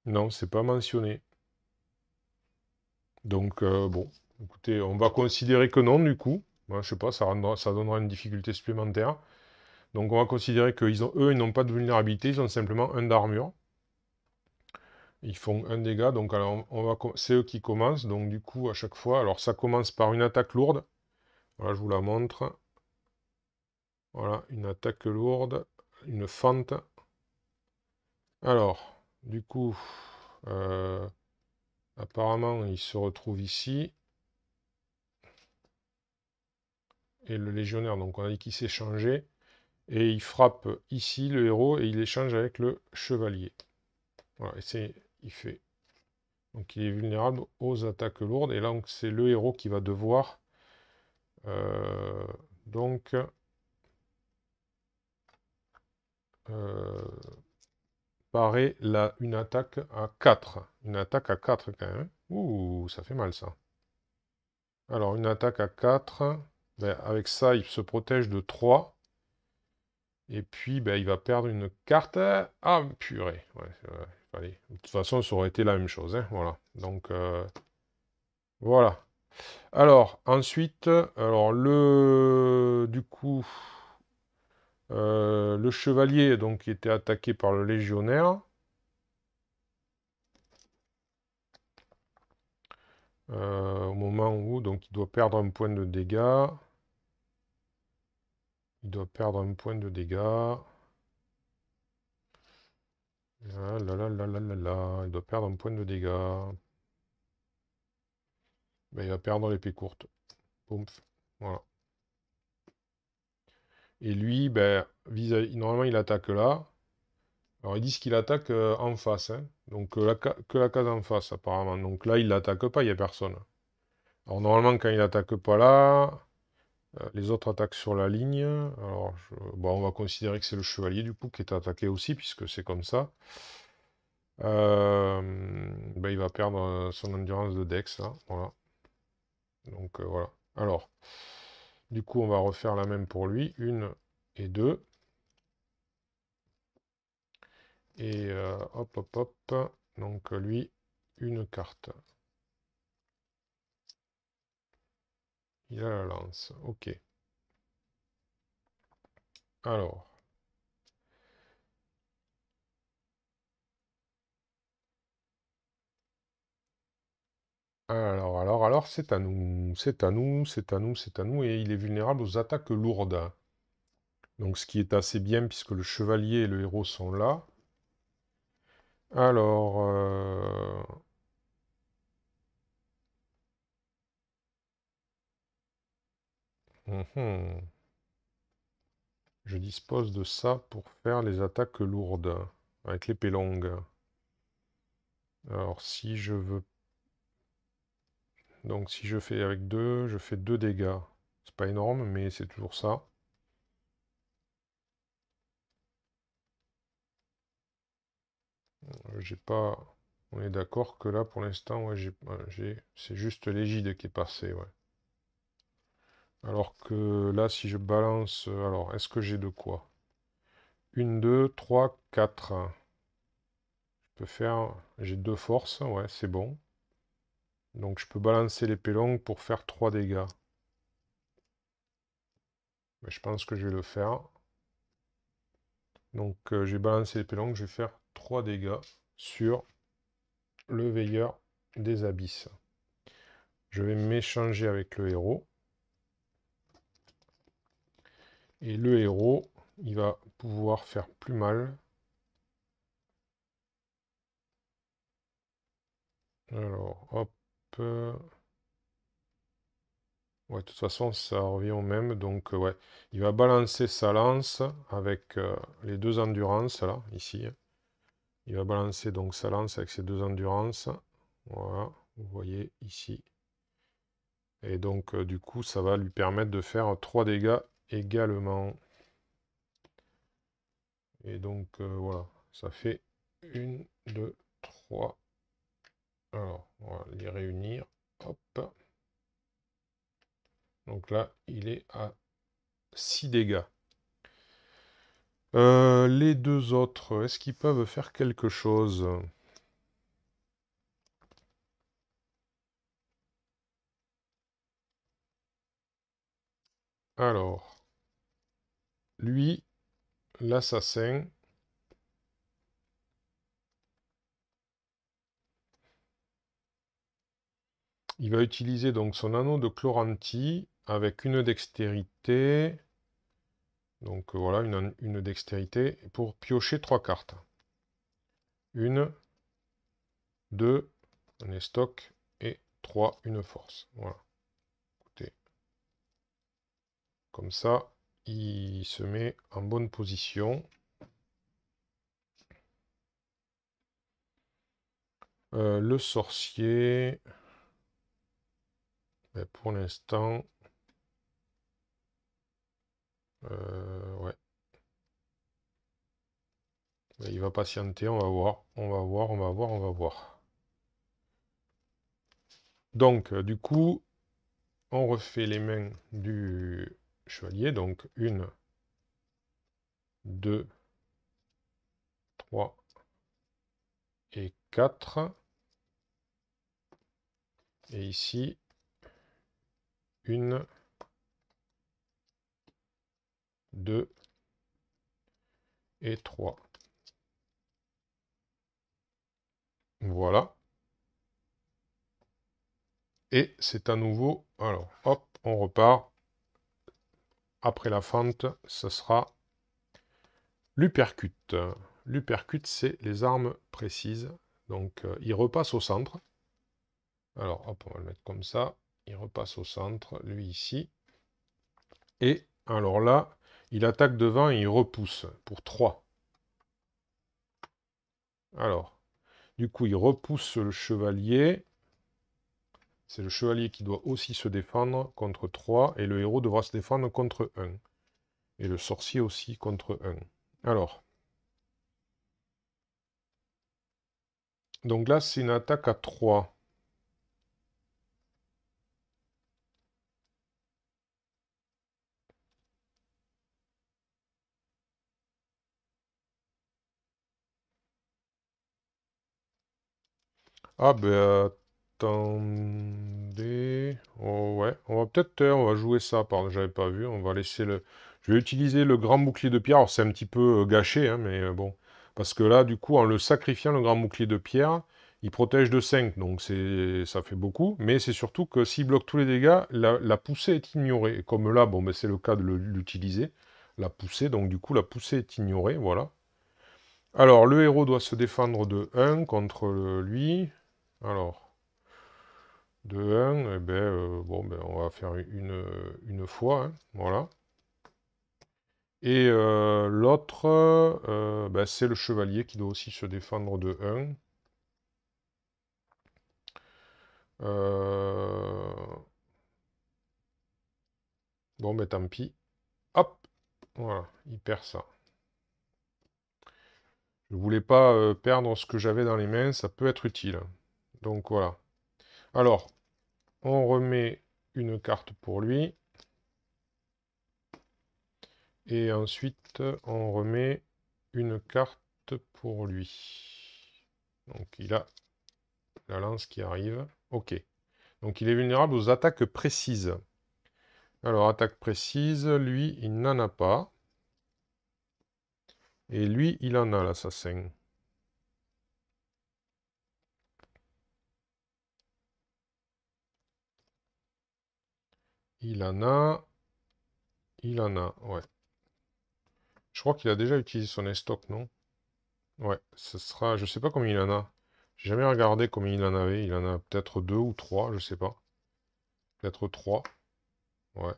Speaker 1: Non, c'est pas mentionné. Donc, bon, écoutez, on va considérer que non, du coup. Moi, je sais pas, ça donnera une difficulté supplémentaire. Donc, on va considérer eux, ils n'ont pas de vulnérabilité, ils ont simplement un d'armure. Ils font un dégât, donc alors, c'est eux qui commencent. Donc, du coup, à chaque fois, alors ça commence par une attaque lourde. Voilà, je vous la montre. Voilà, une attaque lourde, une fente. Alors, du coup, euh, apparemment, il se retrouve ici. Et le légionnaire, donc on a dit qu'il s'est changé. Et il frappe ici le héros et il échange avec le chevalier. Voilà, et il fait. Donc il est vulnérable aux attaques lourdes. Et là, c'est le héros qui va devoir euh, donc euh, parer une attaque à 4. Une attaque à 4 quand même. Ouh, ça fait mal ça. Alors une attaque à 4. Ben, avec ça, il se protège de 3. Et puis, ben, il va perdre une carte. Ah, purée. Ouais, allez. De toute façon, ça aurait été la même chose, hein. Voilà. Donc, voilà. Alors, ensuite, alors du coup, le chevalier, donc, qui était attaqué par le légionnaire. Au moment où, donc, il doit perdre un point de dégâts. Il doit perdre un point de dégâts. Ah là là là là là là. Il doit perdre un point de dégâts. Ben, il va perdre l'épée courte. Boum. Voilà. Et lui, ben, normalement, il attaque là. Alors, ils disent qu'il attaque en face, hein. Donc, que la case en face, apparemment. Donc là, il l'attaque pas, il n'y a personne. Alors, normalement, quand il attaque pas là, les autres attaquent sur la ligne. Alors, bon, on va considérer que c'est le chevalier, du coup, qui est attaqué aussi, puisque c'est comme ça. Ben, il va perdre son endurance de Dex, là. Voilà. Donc, voilà. Alors, du coup, on va refaire la même pour lui. 1 et 2. Et hop, hop, hop. Donc, lui, une carte. Il a la lance. Ok. Alors. Alors, c'est à nous. C'est à nous, c'est à nous, c'est à nous. Et il est vulnérable aux attaques lourdes. Donc, ce qui est assez bien, puisque le chevalier et le héros sont là. Alors. Mhm. Je dispose de ça pour faire les attaques lourdes. Avec l'épée longue. Alors, si je veux... Donc, si je fais avec 2, je fais 2 dégâts. C'est pas énorme, mais c'est toujours ça. J'ai pas... On est d'accord que là, pour l'instant, ouais, c'est juste l'égide qui est passé, ouais. Alors que là, si je balance... Alors, est-ce que j'ai de quoi? 1, 2, 3, 4. Je peux faire... J'ai 2 forces, ouais, c'est bon. Donc, je peux balancer l'épée longue pour faire 3 dégâts. Mais je pense que je vais le faire. Donc, j'ai balancé l'épée longue, je vais faire 3 dégâts sur le veilleur des abysses. Je vais m'échanger avec le héros. Et le héros, il va pouvoir faire plus mal. Alors, hop. Ouais, de toute façon, ça revient au même. Donc, ouais, il va balancer sa lance avec les 2 endurances, là, ici. Il va balancer donc sa lance avec ses 2 endurances. Voilà, vous voyez ici. Et donc, du coup, ça va lui permettre de faire 3 dégâts également. Et donc, voilà, ça fait 1, 2, 3. Alors, on va les réunir. Hop. Donc là, il est à 6 dégâts. Les 2 autres, est-ce qu'ils peuvent faire quelque chose? Alors, lui, l'assassin, il va utiliser donc son anneau de Chlorantie avec une dextérité. Donc voilà, une dextérité pour piocher 3 cartes. 1, 2, un stock, et 3, une force. Voilà. Écoutez. Comme ça, il se met en bonne position. Le sorcier, ben, pour l'instant, ouais. Ben, il va patienter, on va voir, on va voir, on va voir, on va voir. Donc, du coup, on refait les mains du chevalier. Donc, 1, 2, 3 et 4. Et ici, 1, 2 et 3. Voilà. Et c'est à nouveau... Alors, hop, on repart. Après la fente, ce sera l'uppercut. L'uppercut, c'est les armes précises. Donc, il repasse au centre. Alors, hop, on va le mettre comme ça. Il repasse au centre, lui ici. Et alors là, Il attaque devant et il repousse pour 3. Alors, du coup, il repousse le chevalier. C'est le chevalier qui doit aussi se défendre contre 3. Et le héros devra se défendre contre 1. Et le sorcier aussi contre 1. Alors. Donc là, c'est une attaque à 3. Ah ben attendez. Oh, ouais, on va peut-être on va jouer ça, pardon, j'avais pas vu. On va laisser le. Je vais utiliser le grand bouclier de pierre. Alors c'est un petit peu gâché, hein, mais bon. Parce que là, du coup, en le sacrifiant, le grand bouclier de pierre, il protège de 5, donc ça fait beaucoup. Mais c'est surtout que s'il bloque tous les dégâts, la poussée est ignorée. Et comme là, bon, ben, c'est le cas de l'utiliser. La poussée, donc du coup, la poussée est ignorée, voilà. Alors, le héros doit se défendre de 1 contre lui. Alors, de 1, eh ben, bon, ben, on va faire une fois, hein, voilà. Et l'autre, ben, c'est le chevalier qui doit aussi se défendre de 1. Bon, ben tant pis. Hop, voilà, il perd ça. Je voulais pas perdre ce que j'avais dans les mains, ça peut être utile. Donc voilà. Alors, on remet une carte pour lui. Et ensuite, on remet une carte pour lui. Donc il a la lance qui arrive. Ok. Donc il est vulnérable aux attaques précises. Alors, attaque précise, lui, il n'en a pas. Et lui, il en a, l'assassin. Il en a. Il en a, ouais. Je crois qu'il a déjà utilisé son estoc, non? Ouais, ce sera... Je sais pas combien il en a. J'ai jamais regardé combien il en avait. Il en a peut-être 2 ou 3, je sais pas. Peut-être 3. Ouais.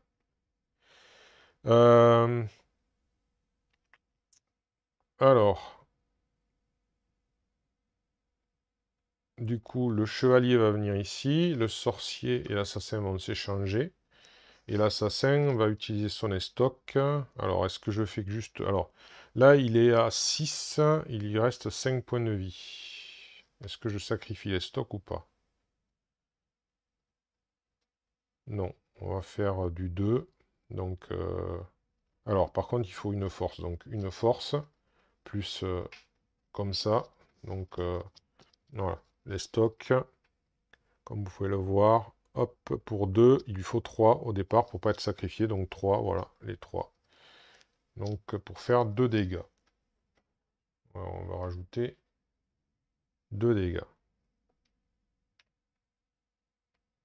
Speaker 1: Alors, du coup, le chevalier va venir ici, le sorcier et l'assassin vont s'échanger. Et l'assassin va utiliser son estoc. Alors, est-ce que je fais que juste... Alors, là, il est à 6, il lui reste 5 points de vie. Est-ce que je sacrifie l'estoc ou pas? Non, on va faire du 2. Donc, alors, par contre, il faut une force. Donc, une force, plus comme ça. Donc, voilà, l'estoc. Comme vous pouvez le voir, hop, pour 2, il lui faut 3 au départ pour ne pas être sacrifié. Donc 3, voilà, les 3. Donc pour faire 2 dégâts. Alors, on va rajouter 2 dégâts.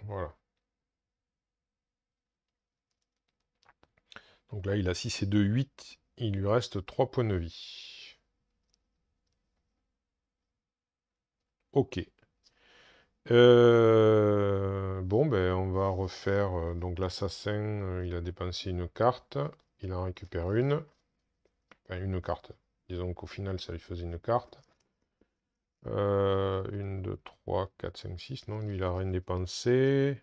Speaker 1: Voilà. Donc là, il a 6 et 2, 8. Il lui reste 3 points de vie. Ok. Bon, ben, on va refaire. Donc l'assassin, il a dépensé une carte. Il en récupère une. Enfin, une carte. Disons qu'au final, ça lui faisait une carte. 1, 2, 3, 4, 5, 6. Non, lui, il a rien dépensé.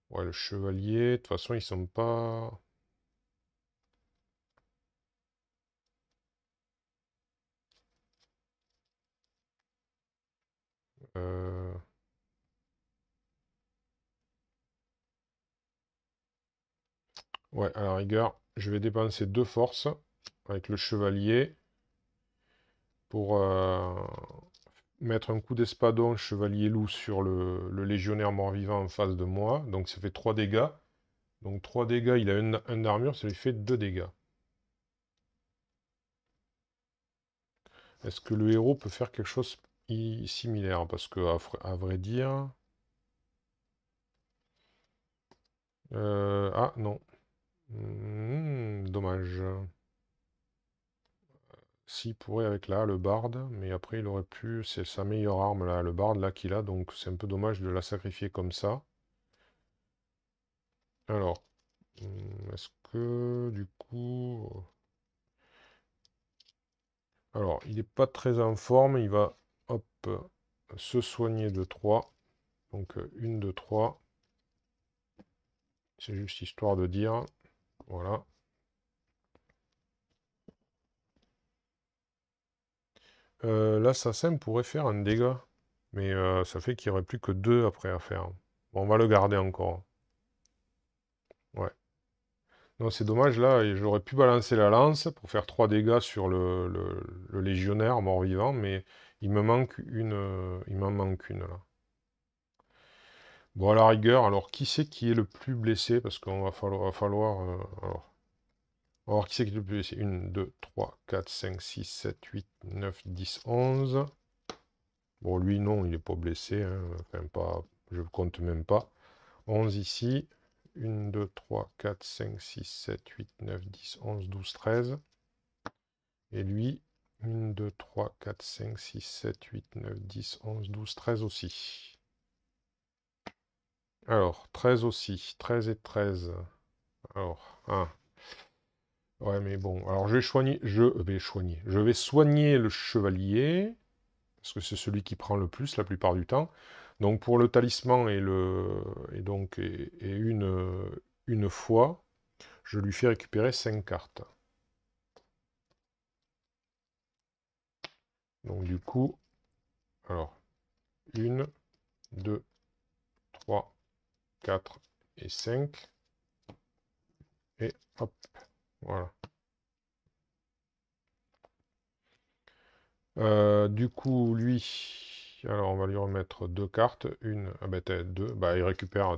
Speaker 1: Ouais, le chevalier. De toute façon, ils sont pas... Euh, Ouais, à la rigueur, je vais dépenser 2 forces avec le chevalier pour mettre un coup d'espadon chevalier loup sur le légionnaire mort-vivant en face de moi. Donc ça fait 3 dégâts. Donc 3 dégâts, il a un d'armure, ça lui fait 2 dégâts. Est-ce que le héros peut faire quelque chose similaire? Parce que, à vrai dire... ah, non. Dommage. S'il pourrait avec là, le barde, mais après il aurait pu... C'est sa meilleure arme, là, le barde, là, qu'il a, donc c'est un peu dommage de la sacrifier comme ça. Alors, Est-ce que, du coup... Alors, il n'est pas très en forme. Il va, hop, se soigner de 3. Donc, 1, 2, 3. C'est juste histoire de dire. Voilà. L'assassin pourrait faire un dégât. Mais ça fait qu'il n'y aurait plus que 2 après à faire. Bon, on va le garder encore. Ouais. Non, c'est dommage, là, et j'aurais pu balancer la lance pour faire 3 dégâts sur le légionnaire mort-vivant, mais il me manque une, il m'en manque une, là. Bon, à la rigueur, alors, qui c'est qui est le plus blessé? Parce qu'on va falloir, alors, on va voir qui c'est qui est le plus blessé. 1, 2, 3, 4, 5, 6, 7, 8, 9, 10, 11. Bon, lui, non, il n'est pas blessé, hein. Enfin, pas, je compte même pas. 11 ici. 1, 2, 3, 4, 5, 6, 7, 8, 9, 10, 11, 12, 13. Et lui, 1, 2, 3, 4, 5, 6, 7, 8, 9, 10, 11, 12, 13 aussi. Alors, 13 aussi. 13 et 13. Alors, 1. Ouais, mais bon. Alors, je vais soigner le chevalier, parce que c'est celui qui prend le plus la plupart du temps. Donc, pour le talisman et une fois, je lui fais récupérer 5 cartes. Donc, du coup, alors, 1, 2, 3, 4 et 5. Et hop, voilà. Du coup, lui, alors on va lui remettre 2 cartes. Une, ah ben t'as 2, bah il récupère.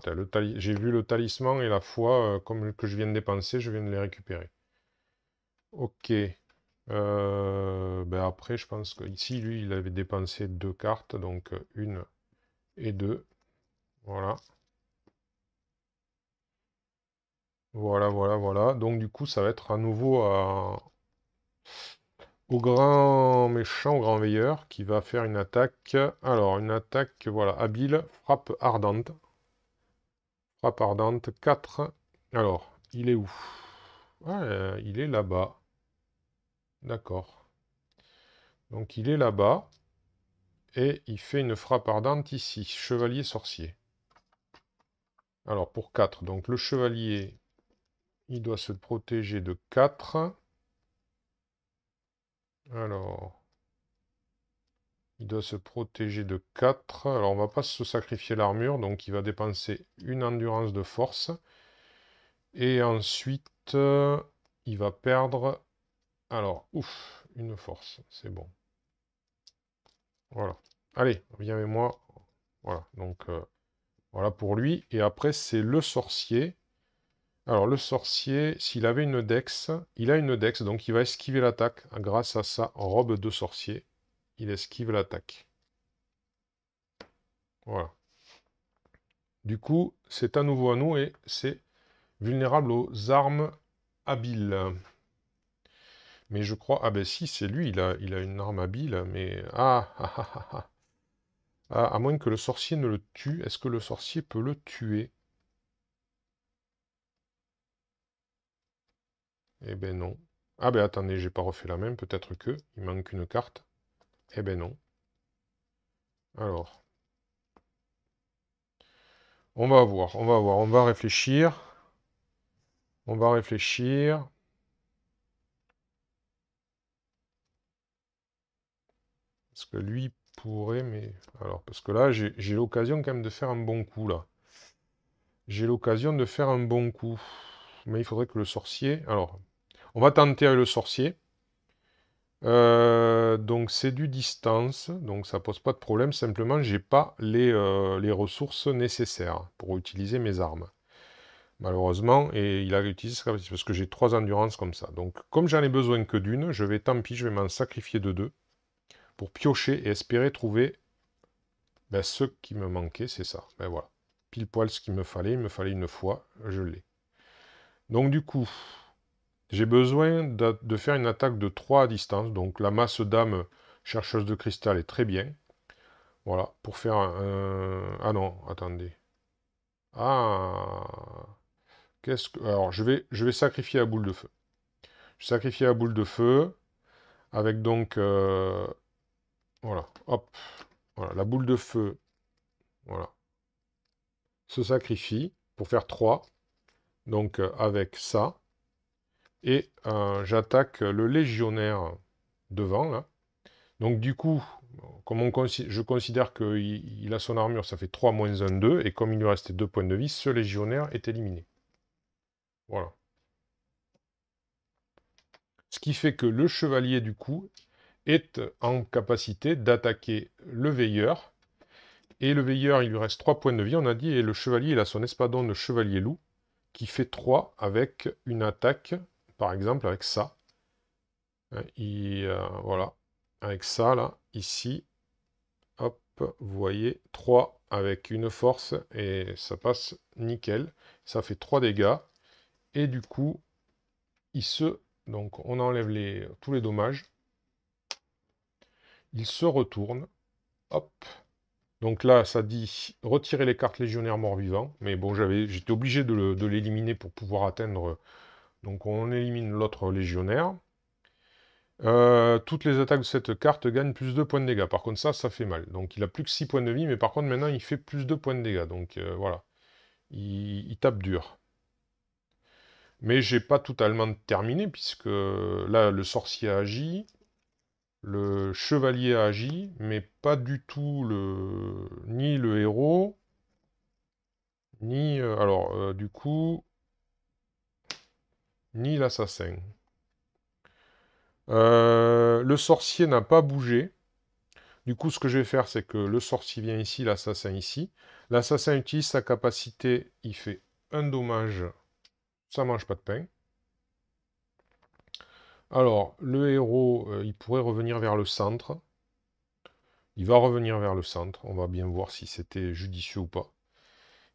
Speaker 1: J'ai vu le talisman et la foi, comme que je viens de dépenser, je viens de les récupérer. Ok. Ben après, je pense que ici, lui, il avait dépensé 2 cartes, donc une et 2. Voilà. Voilà, voilà, voilà. Donc du coup, ça va être à nouveau au grand méchant, au grand veilleur, qui va faire une attaque. Alors, une attaque, voilà, habile, frappe ardente. Frappe ardente, 4. Alors, il est où? Ah, il est là-bas. D'accord. Donc, il est là-bas. Et il fait une frappe ardente ici. Chevalier sorcier. Alors, pour 4. Donc, le chevalier, il doit se protéger de 4. Alors... Il doit se protéger de 4. Alors, on va pas se sacrifier l'armure, donc il va dépenser une endurance de force. Et ensuite, il va perdre... Alors, ouf, une force, c'est bon. Voilà. Allez, viens avec moi. Voilà, donc voilà pour lui. Et après, c'est le sorcier. Alors, le sorcier, s'il avait une dex, il a une dex, donc il va esquiver l'attaque grâce à sa robe de sorcier. Il esquive l'attaque. Voilà. Du coup, c'est à nouveau à nous et c'est vulnérable aux armes habiles. Mais je crois... Ah ben si, c'est lui, il a une arme habile, mais... Ah, ah, ah, ah, ah. Ah, à moins que le sorcier ne le tue. Est-ce que le sorcier peut le tuer? Eh ben non. Ah ben attendez, j'ai pas refait la même, peut-être que... Il manque une carte. Eh ben non. Alors, on va voir, on va voir, on va réfléchir. On va réfléchir. Parce que lui pourrait, mais... Alors, parce que là, j'ai l'occasion quand même de faire un bon coup, là. J'ai l'occasion de faire un bon coup. Mais il faudrait que le sorcier... Alors, on va tenter avec le sorcier. Donc c'est du distance, donc ça pose pas de problème. Simplement, j'ai pas les ressources nécessaires pour utiliser mes armes. Malheureusement, et il a utilisé ce capacité parce que j'ai 3 endurances comme ça. Donc, comme j'en ai besoin que d'une, tant pis, je vais m'en sacrifier de 2 pour piocher et espérer trouver ce qui me manquait, c'est ça. Ben voilà. Pile poil ce qu'il me fallait, il me fallait une fois, je l'ai. Donc du coup, j'ai besoin de faire une attaque de 3 à distance. Donc la masse d'âme chercheuse de cristal est très bien. Voilà, pour faire un... Ah non, attendez. Ah, Alors, je vais sacrifier la boule de feu. Je sacrifie la boule de feu avec donc... voilà, hop. Voilà, la boule de feu, voilà, se sacrifie pour faire 3. Donc, avec ça. Et j'attaque le légionnaire devant, là. Donc, du coup, comme je considère qu'il a son armure, ça fait 3 moins 1, 2. Et comme il lui restait 2 points de vie, ce légionnaire est éliminé. Voilà. Ce qui fait que le chevalier, du coup, est en capacité d'attaquer le veilleur. Et le veilleur, il lui reste 3 points de vie, on a dit, et le chevalier, il a son espadon de chevalier loup, qui fait 3 avec une attaque, par exemple, avec ça. Voilà, avec ça, là, ici, hop, vous voyez, 3 avec une force, et ça passe nickel. Ça fait 3 dégâts, et du coup, donc on enlève tous les dommages. Il se retourne, hop. Donc là, ça dit retirer les cartes légionnaires morts-vivants. Mais bon, j'étais obligé de l'éliminer pour pouvoir atteindre. Donc on élimine l'autre légionnaire. Toutes les attaques de cette carte gagnent plus de points de dégâts. Par contre, ça fait mal. Donc il a plus que 6 points de vie, mais par contre, maintenant, il fait plus de points de dégâts. Donc voilà. Il tape dur. Mais j'ai pas totalement terminé, puisque là, le sorcier agit. Le chevalier agit, mais pas du tout ni le héros, ni... du coup, ni l'assassin. Le sorcier n'a pas bougé. Du coup, ce que je vais faire, c'est que le sorcier vient ici, l'assassin ici. L'assassin utilise sa capacité, il fait un dommage, ça mange pas de pain. Alors, le héros, il pourrait revenir vers le centre. Il va revenir vers le centre. On va bien voir si c'était judicieux ou pas.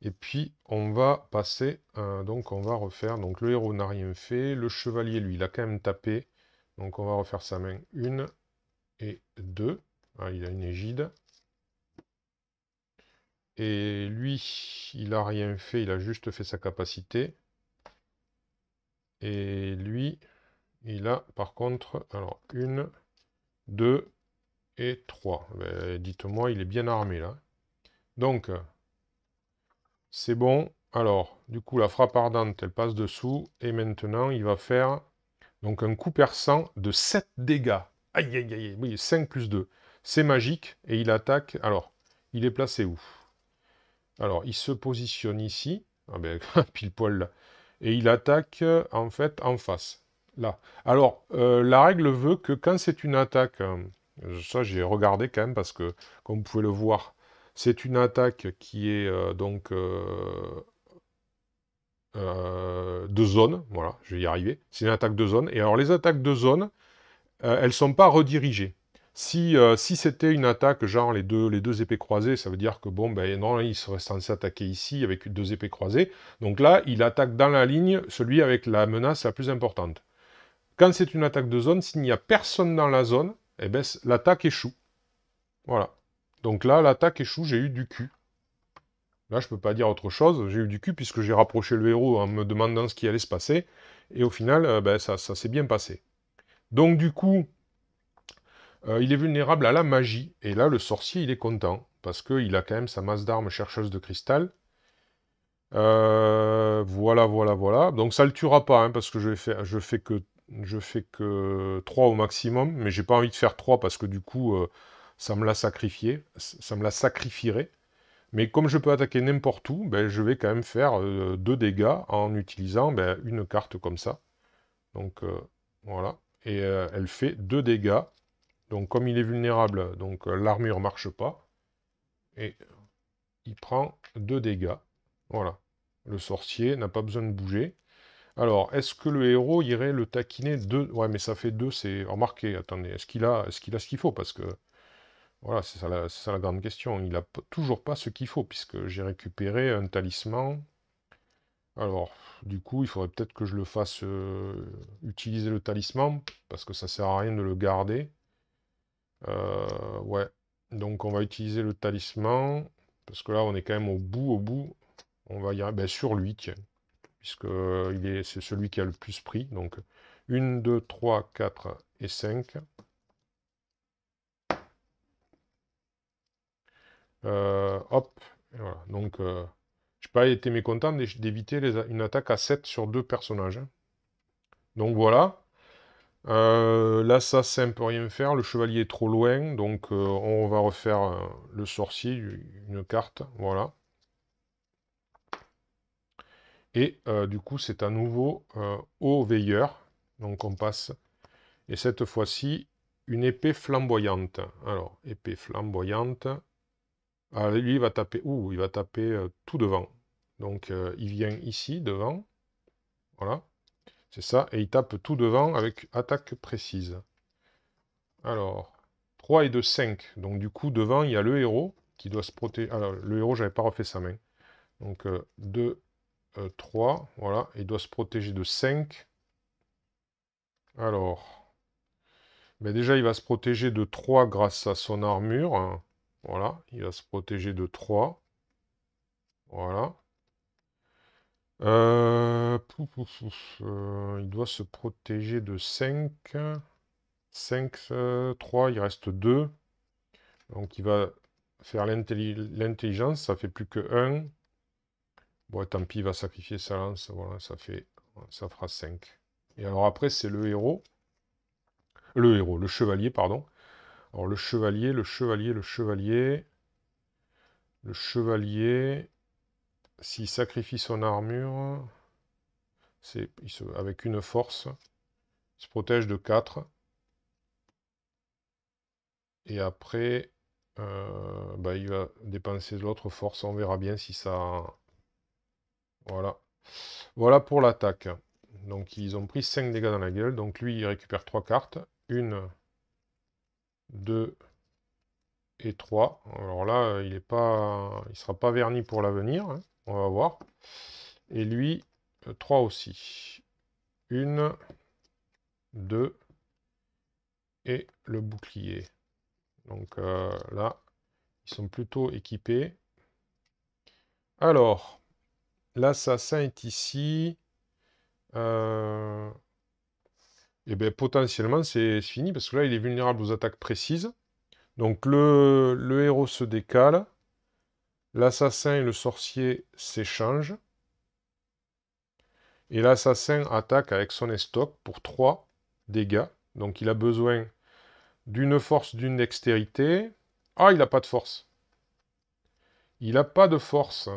Speaker 1: Et puis, on va passer, donc on va refaire, donc le héros n'a rien fait, le chevalier, lui, il a quand même tapé, donc on va refaire sa main 1 et 2, ah, il a une égide, et lui, il a rien fait, il a juste fait sa capacité, et lui, il a par contre, alors 1, 2 et 3, ben, dites-moi, il est bien armé là. Donc, c'est bon, alors, du coup, la frappe ardente, elle passe dessous, et maintenant, il va faire... Donc un coup perçant de 7 dégâts. Aïe, aïe, aïe, oui, 5 plus 2. C'est magique, et il attaque... Alors, il est placé où? Alors, il se positionne ici. Ah ben, pile poil là. Et il attaque, en fait, en face. Là. Alors, la règle veut que quand c'est une attaque... ça, j'ai regardé quand même, parce que, comme vous pouvez le voir, c'est une attaque qui est de zone, voilà, je vais y arriver. C'est une attaque de zone. Et alors, les attaques de zone, elles ne sont pas redirigées. Si c'était une attaque, genre les deux épées croisées, ça veut dire que, bon, ben non, il serait censé attaquer ici avec 2 épées croisées. Donc là, il attaque dans la ligne celui avec la menace la plus importante. Quand c'est une attaque de zone, s'il n'y a personne dans la zone, eh ben, l'attaque échoue. Voilà. Donc là, l'attaque échoue, j'ai eu du cul. Là, je peux pas dire autre chose. J'ai eu du cul puisque j'ai rapproché le héros en me demandant ce qui allait se passer. Et au final, ben, ça s'est bien passé. Donc du coup, il est vulnérable à la magie. Et là, le sorcier, il est content. Parce qu'il a quand même sa masse d'armes chercheuse de cristal. Voilà, voilà, voilà. Donc ça le tuera pas, hein, parce que je fais que 3 au maximum. Mais j'ai pas envie de faire 3 parce que du coup, ça me l'a sacrifié. Ça me la sacrifierait. Mais comme je peux attaquer n'importe où, ben, je vais quand même faire 2 dégâts en utilisant ben, une carte comme ça. Donc voilà. Et elle fait 2 dégâts. Donc comme il est vulnérable, donc l'armure marche pas. Et il prend 2 dégâts. Voilà. Le sorcier n'a pas besoin de bouger. Alors, est-ce que le héros irait le taquiner 2? Ouais, mais ça fait 2, c'est... Remarquez, attendez, est-ce qu'il a ce qu'il faut? Parce que... Voilà, c'est ça la grande question. Il n'a toujours pas ce qu'il faut, puisque j'ai récupéré un talisman. Alors, du coup, il faudrait peut-être que je le fasse utiliser le talisman, parce que ça sert à rien de le garder. Ouais. Donc, on va utiliser le talisman, parce que là, on est quand même au bout. On va y arriver. Ben, sur lui, tiens. puisque c'est celui qui a le plus pris. Donc 1, 2, 3, 4 et 5. Hop, et voilà. Donc j'ai pas été mécontent d'éviter une attaque à 7 sur 2 personnages, hein. Donc voilà. L'assassin peut rien faire, le chevalier est trop loin, donc on va refaire le sorcier, une carte, voilà. Et du coup, c'est à nouveau au veilleur, donc on passe. Et cette fois-ci, une épée flamboyante. Alors, épée flamboyante. Ah, lui, il va taper, il va taper tout devant. Donc, il vient ici, devant, voilà, c'est ça, et il tape tout devant avec attaque précise. Alors, 3 et 2, 5. Donc du coup, devant, il y a le héros qui doit se protéger. Alors, le héros, j'avais pas refait sa main. Donc 2, 3, voilà. Il doit se protéger de 5. Alors, ben déjà, il va se protéger de 3 grâce à son armure, hein. Voilà, il va se protéger de 3. Voilà. Il doit se protéger de 5. 5, 3, il reste 2. Donc il va faire l'intelligence, ça fait plus que 1. Bon, tant pis, il va sacrifier sa lance, voilà, ça fera 5. Et alors après, c'est le héros. Le chevalier, pardon. Alors le chevalier, s'il sacrifie son armure, avec une force, il se protège de 4. Et après, bah, il va dépenser l'autre force, on verra bien si ça... Voilà. Voilà pour l'attaque. Donc ils ont pris 5 dégâts dans la gueule. Donc lui, il récupère 3 cartes. 1, 2 et 3. Alors là, il sera pas verni pour l'avenir, hein. On va voir. Et lui, 3 aussi. 1, 2 et le bouclier. Donc là, ils sont plutôt équipés. Alors, l'assassin est ici. Et bien potentiellement, c'est fini, parce que là, il est vulnérable aux attaques précises. Donc le héros se décale. L'assassin et le sorcier s'échangent. Et l'assassin attaque avec son estoc pour 3 dégâts. Donc il a besoin d'une force, d'une dextérité. Ah, il n'a pas de force. Il n'a pas de force.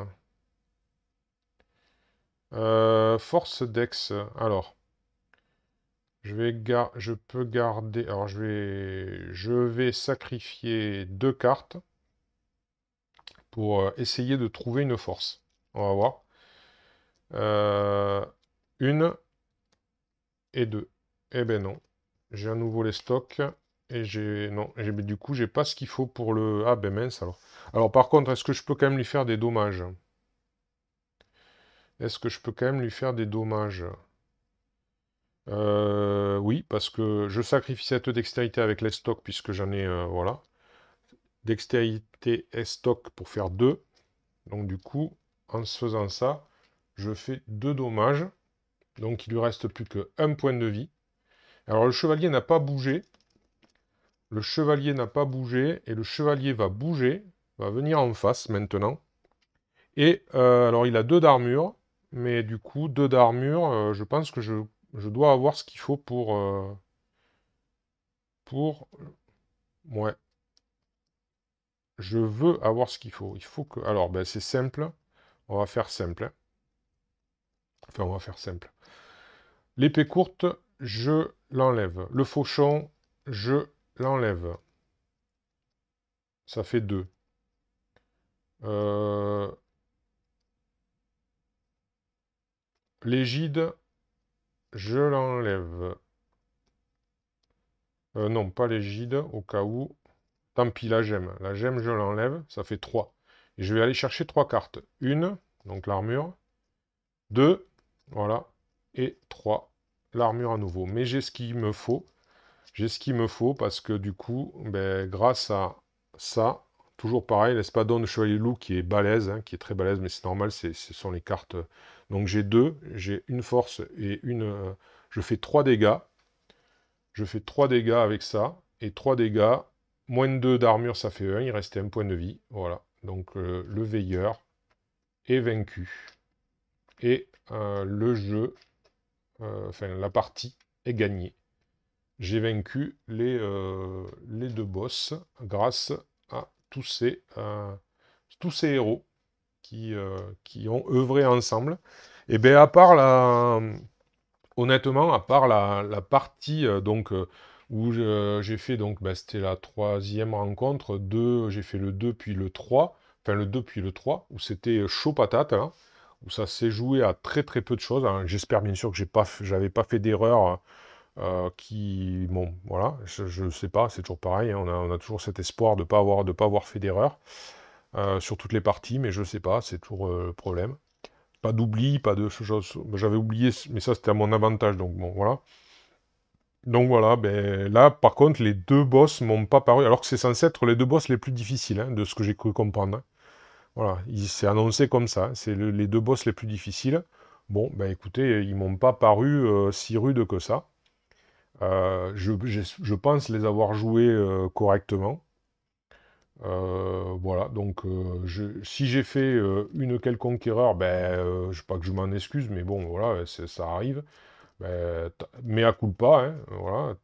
Speaker 1: Force dex. Alors, je peux garder... Alors, je vais sacrifier 2 cartes pour essayer de trouver une force. On va voir. 1 et 2. Eh ben non. J'ai à nouveau les stocks. Et non, du coup, j'ai pas ce qu'il faut pour le... Ah ben mince alors. Alors par contre, est-ce que je peux quand même lui faire des dommages? Est-ce que je peux quand même lui faire des dommages? Oui, parce que je sacrifie cette dextérité avec les stocks, puisque j'en ai... voilà. Dextérité et stock pour faire 2. Donc du coup, en se faisant ça, je fais 2 dommages. Donc il lui reste plus que 1 point de vie. Alors le chevalier n'a pas bougé. Le chevalier n'a pas bougé. Et le chevalier va bouger. Va venir en face maintenant. Et alors il a 2 d'armure. Mais du coup, 2 d'armure, je pense que je dois avoir ce qu'il faut pour... Ouais. Je veux avoir ce qu'il faut. Il faut que... Alors, ben, c'est simple. On va faire simple, hein. Enfin, on va faire simple. L'épée courte, je l'enlève. Le fauchon, je l'enlève. Ça fait 2. L'égide, je l'enlève. Non, pas l'égide, au cas où. Tant pis, la gemme. La gemme, je l'enlève. Ça fait 3. Et je vais aller chercher 3 cartes. 1, donc l'armure. 2, voilà. Et 3, l'armure à nouveau. Mais j'ai ce qu'il me faut. J'ai ce qu'il me faut parce que du coup, ben, grâce à ça, toujours pareil, l'espadon de chevalier loup qui est balèze, hein, qui est très balèze, mais c'est normal, ce sont les cartes. Donc j'ai une force et une... je fais 3 dégâts. Je fais 3 dégâts avec ça, et 3 dégâts, moins de 2 d'armure, ça fait 1, il restait un point de vie. Voilà, donc le veilleur est vaincu. Et le jeu, enfin la partie est gagnée. J'ai vaincu les 2 boss grâce à tous ces héros qui ont œuvré ensemble. Et bien, honnêtement, à part la partie où j'ai fait, donc, bah, c'était la 3e rencontre, j'ai fait le 2 puis le 3, enfin le 2 puis le 3, où c'était chaud patate, hein, où ça s'est joué à très très peu de choses, hein. J'espère bien sûr que j'avais pas fait d'erreur bon, voilà, je sais pas, c'est toujours pareil, hein, on a toujours cet espoir de pas avoir fait d'erreur sur toutes les parties, mais je sais pas, c'est toujours le problème. Pas d'oubli, pas de choses. J'avais oublié, mais ça c'était à mon avantage, donc bon, voilà. Donc voilà, ben là, par contre, les 2 boss m'ont pas paru, alors que c'est censé être les 2 boss les plus difficiles, hein, de ce que j'ai cru comprendre, hein. Voilà, il s'est annoncé comme ça, hein, c'est les 2 boss les plus difficiles. Bon, ben écoutez, ils m'ont pas paru si rudes que ça. Je pense les avoir joués correctement. Voilà, donc si j'ai fait une quelconque erreur, ben, je sais pas que je m'en excuse, mais bon, voilà, ça arrive. Ben, mea culpa, hein, voilà,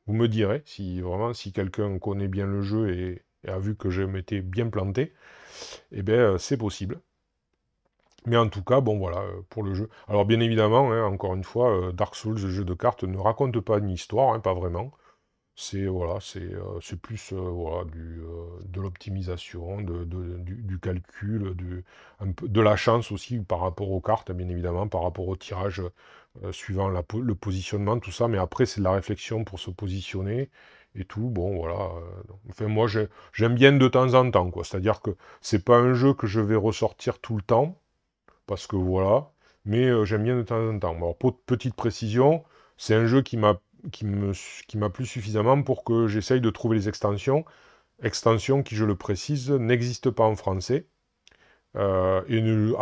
Speaker 1: vous me direz, si vraiment, si quelqu'un connaît bien le jeu et a vu que je m'étais bien planté, eh ben, c'est possible. Mais en tout cas, bon, voilà, pour le jeu. Alors, bien évidemment, hein, encore une fois, Dark Souls, le jeu de cartes, ne raconte pas une histoire, hein, pas vraiment. C'est voilà, c'est plus voilà, de l'optimisation, du calcul, un peu, de la chance aussi par rapport aux cartes, bien évidemment, par rapport au tirage, suivant le positionnement, tout ça. Mais après, c'est de la réflexion pour se positionner et tout. Bon, voilà. Enfin, moi, j'aime bien de temps en temps, quoi. C'est-à-dire que c'est pas un jeu que je vais ressortir tout le temps, parce que voilà. Mais j'aime bien de temps en temps. Alors, pour petite précision, c'est un jeu qui m'a plu suffisamment pour que j'essaye de trouver les extensions. Extensions qui, je le précise, n'existent pas en français. À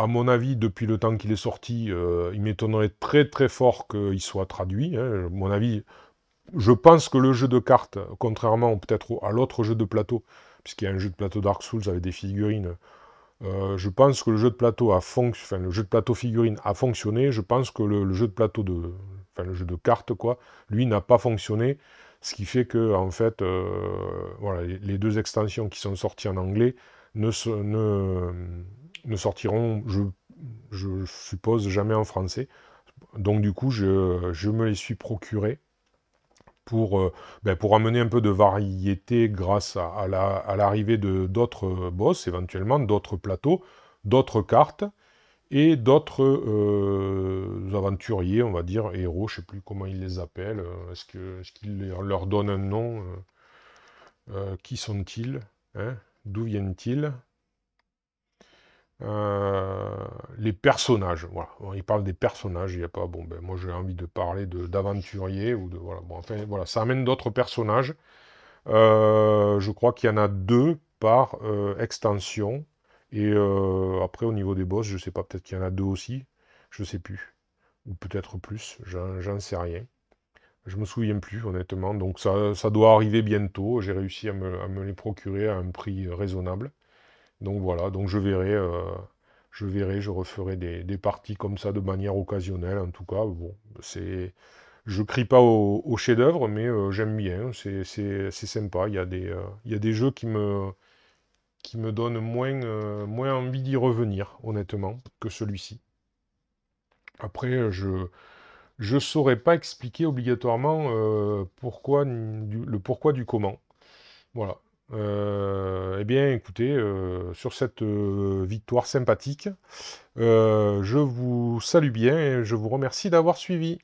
Speaker 1: mon avis, depuis le temps qu'il est sorti, il m'étonnerait très très fort qu'il soit traduit, hein. À mon avis, je pense que le jeu de cartes, contrairement peut-être à l'autre jeu de plateau, puisqu'il y a un jeu de plateau Dark Souls avec des figurines, je pense que le jeu de plateau enfin, le jeu de plateau figurine a fonctionné. Je pense que le jeu de plateau enfin, le jeu de cartes, quoi, lui n'a pas fonctionné. Ce qui fait que, en fait, voilà, les 2 extensions qui sont sorties en anglais ne sortiront, je suppose, jamais en français. Donc, du coup, je me les suis procurés pour amener un peu de variété grâce à l'arrivée de d'autres boss, éventuellement, d'autres plateaux, d'autres cartes, et d'autres aventuriers, on va dire, héros, je ne sais plus comment ils les appellent, est-ce qu'ils leur donnent un nom, qui sont-ils, hein, d'où viennent-ils? Euh, les personnages, voilà. Bon, il parle des personnages, il n'y a pas... Bon, ben, moi j'ai envie de parler d'aventuriers, ou de... Voilà, bon, enfin, voilà, ça amène d'autres personnages. Je crois qu'il y en a 2 par extension. Et après, au niveau des boss, je sais pas, peut-être qu'il y en a 2 aussi. Je sais plus. Ou peut-être plus, j'en sais rien. Je me souviens plus, honnêtement. Donc ça doit arriver bientôt. J'ai réussi à me les procurer à un prix raisonnable. Donc voilà, donc je referai des parties comme ça de manière occasionnelle. En tout cas, bon, je crie pas au chef-d'œuvre, mais j'aime bien, c'est sympa. Il y a des jeux qui me donnent moins envie d'y revenir, honnêtement, que celui-ci. Après, je saurais pas expliquer obligatoirement le pourquoi du comment. Voilà. Eh bien, écoutez, sur cette victoire sympathique, je vous salue bien et je vous remercie d'avoir suivi.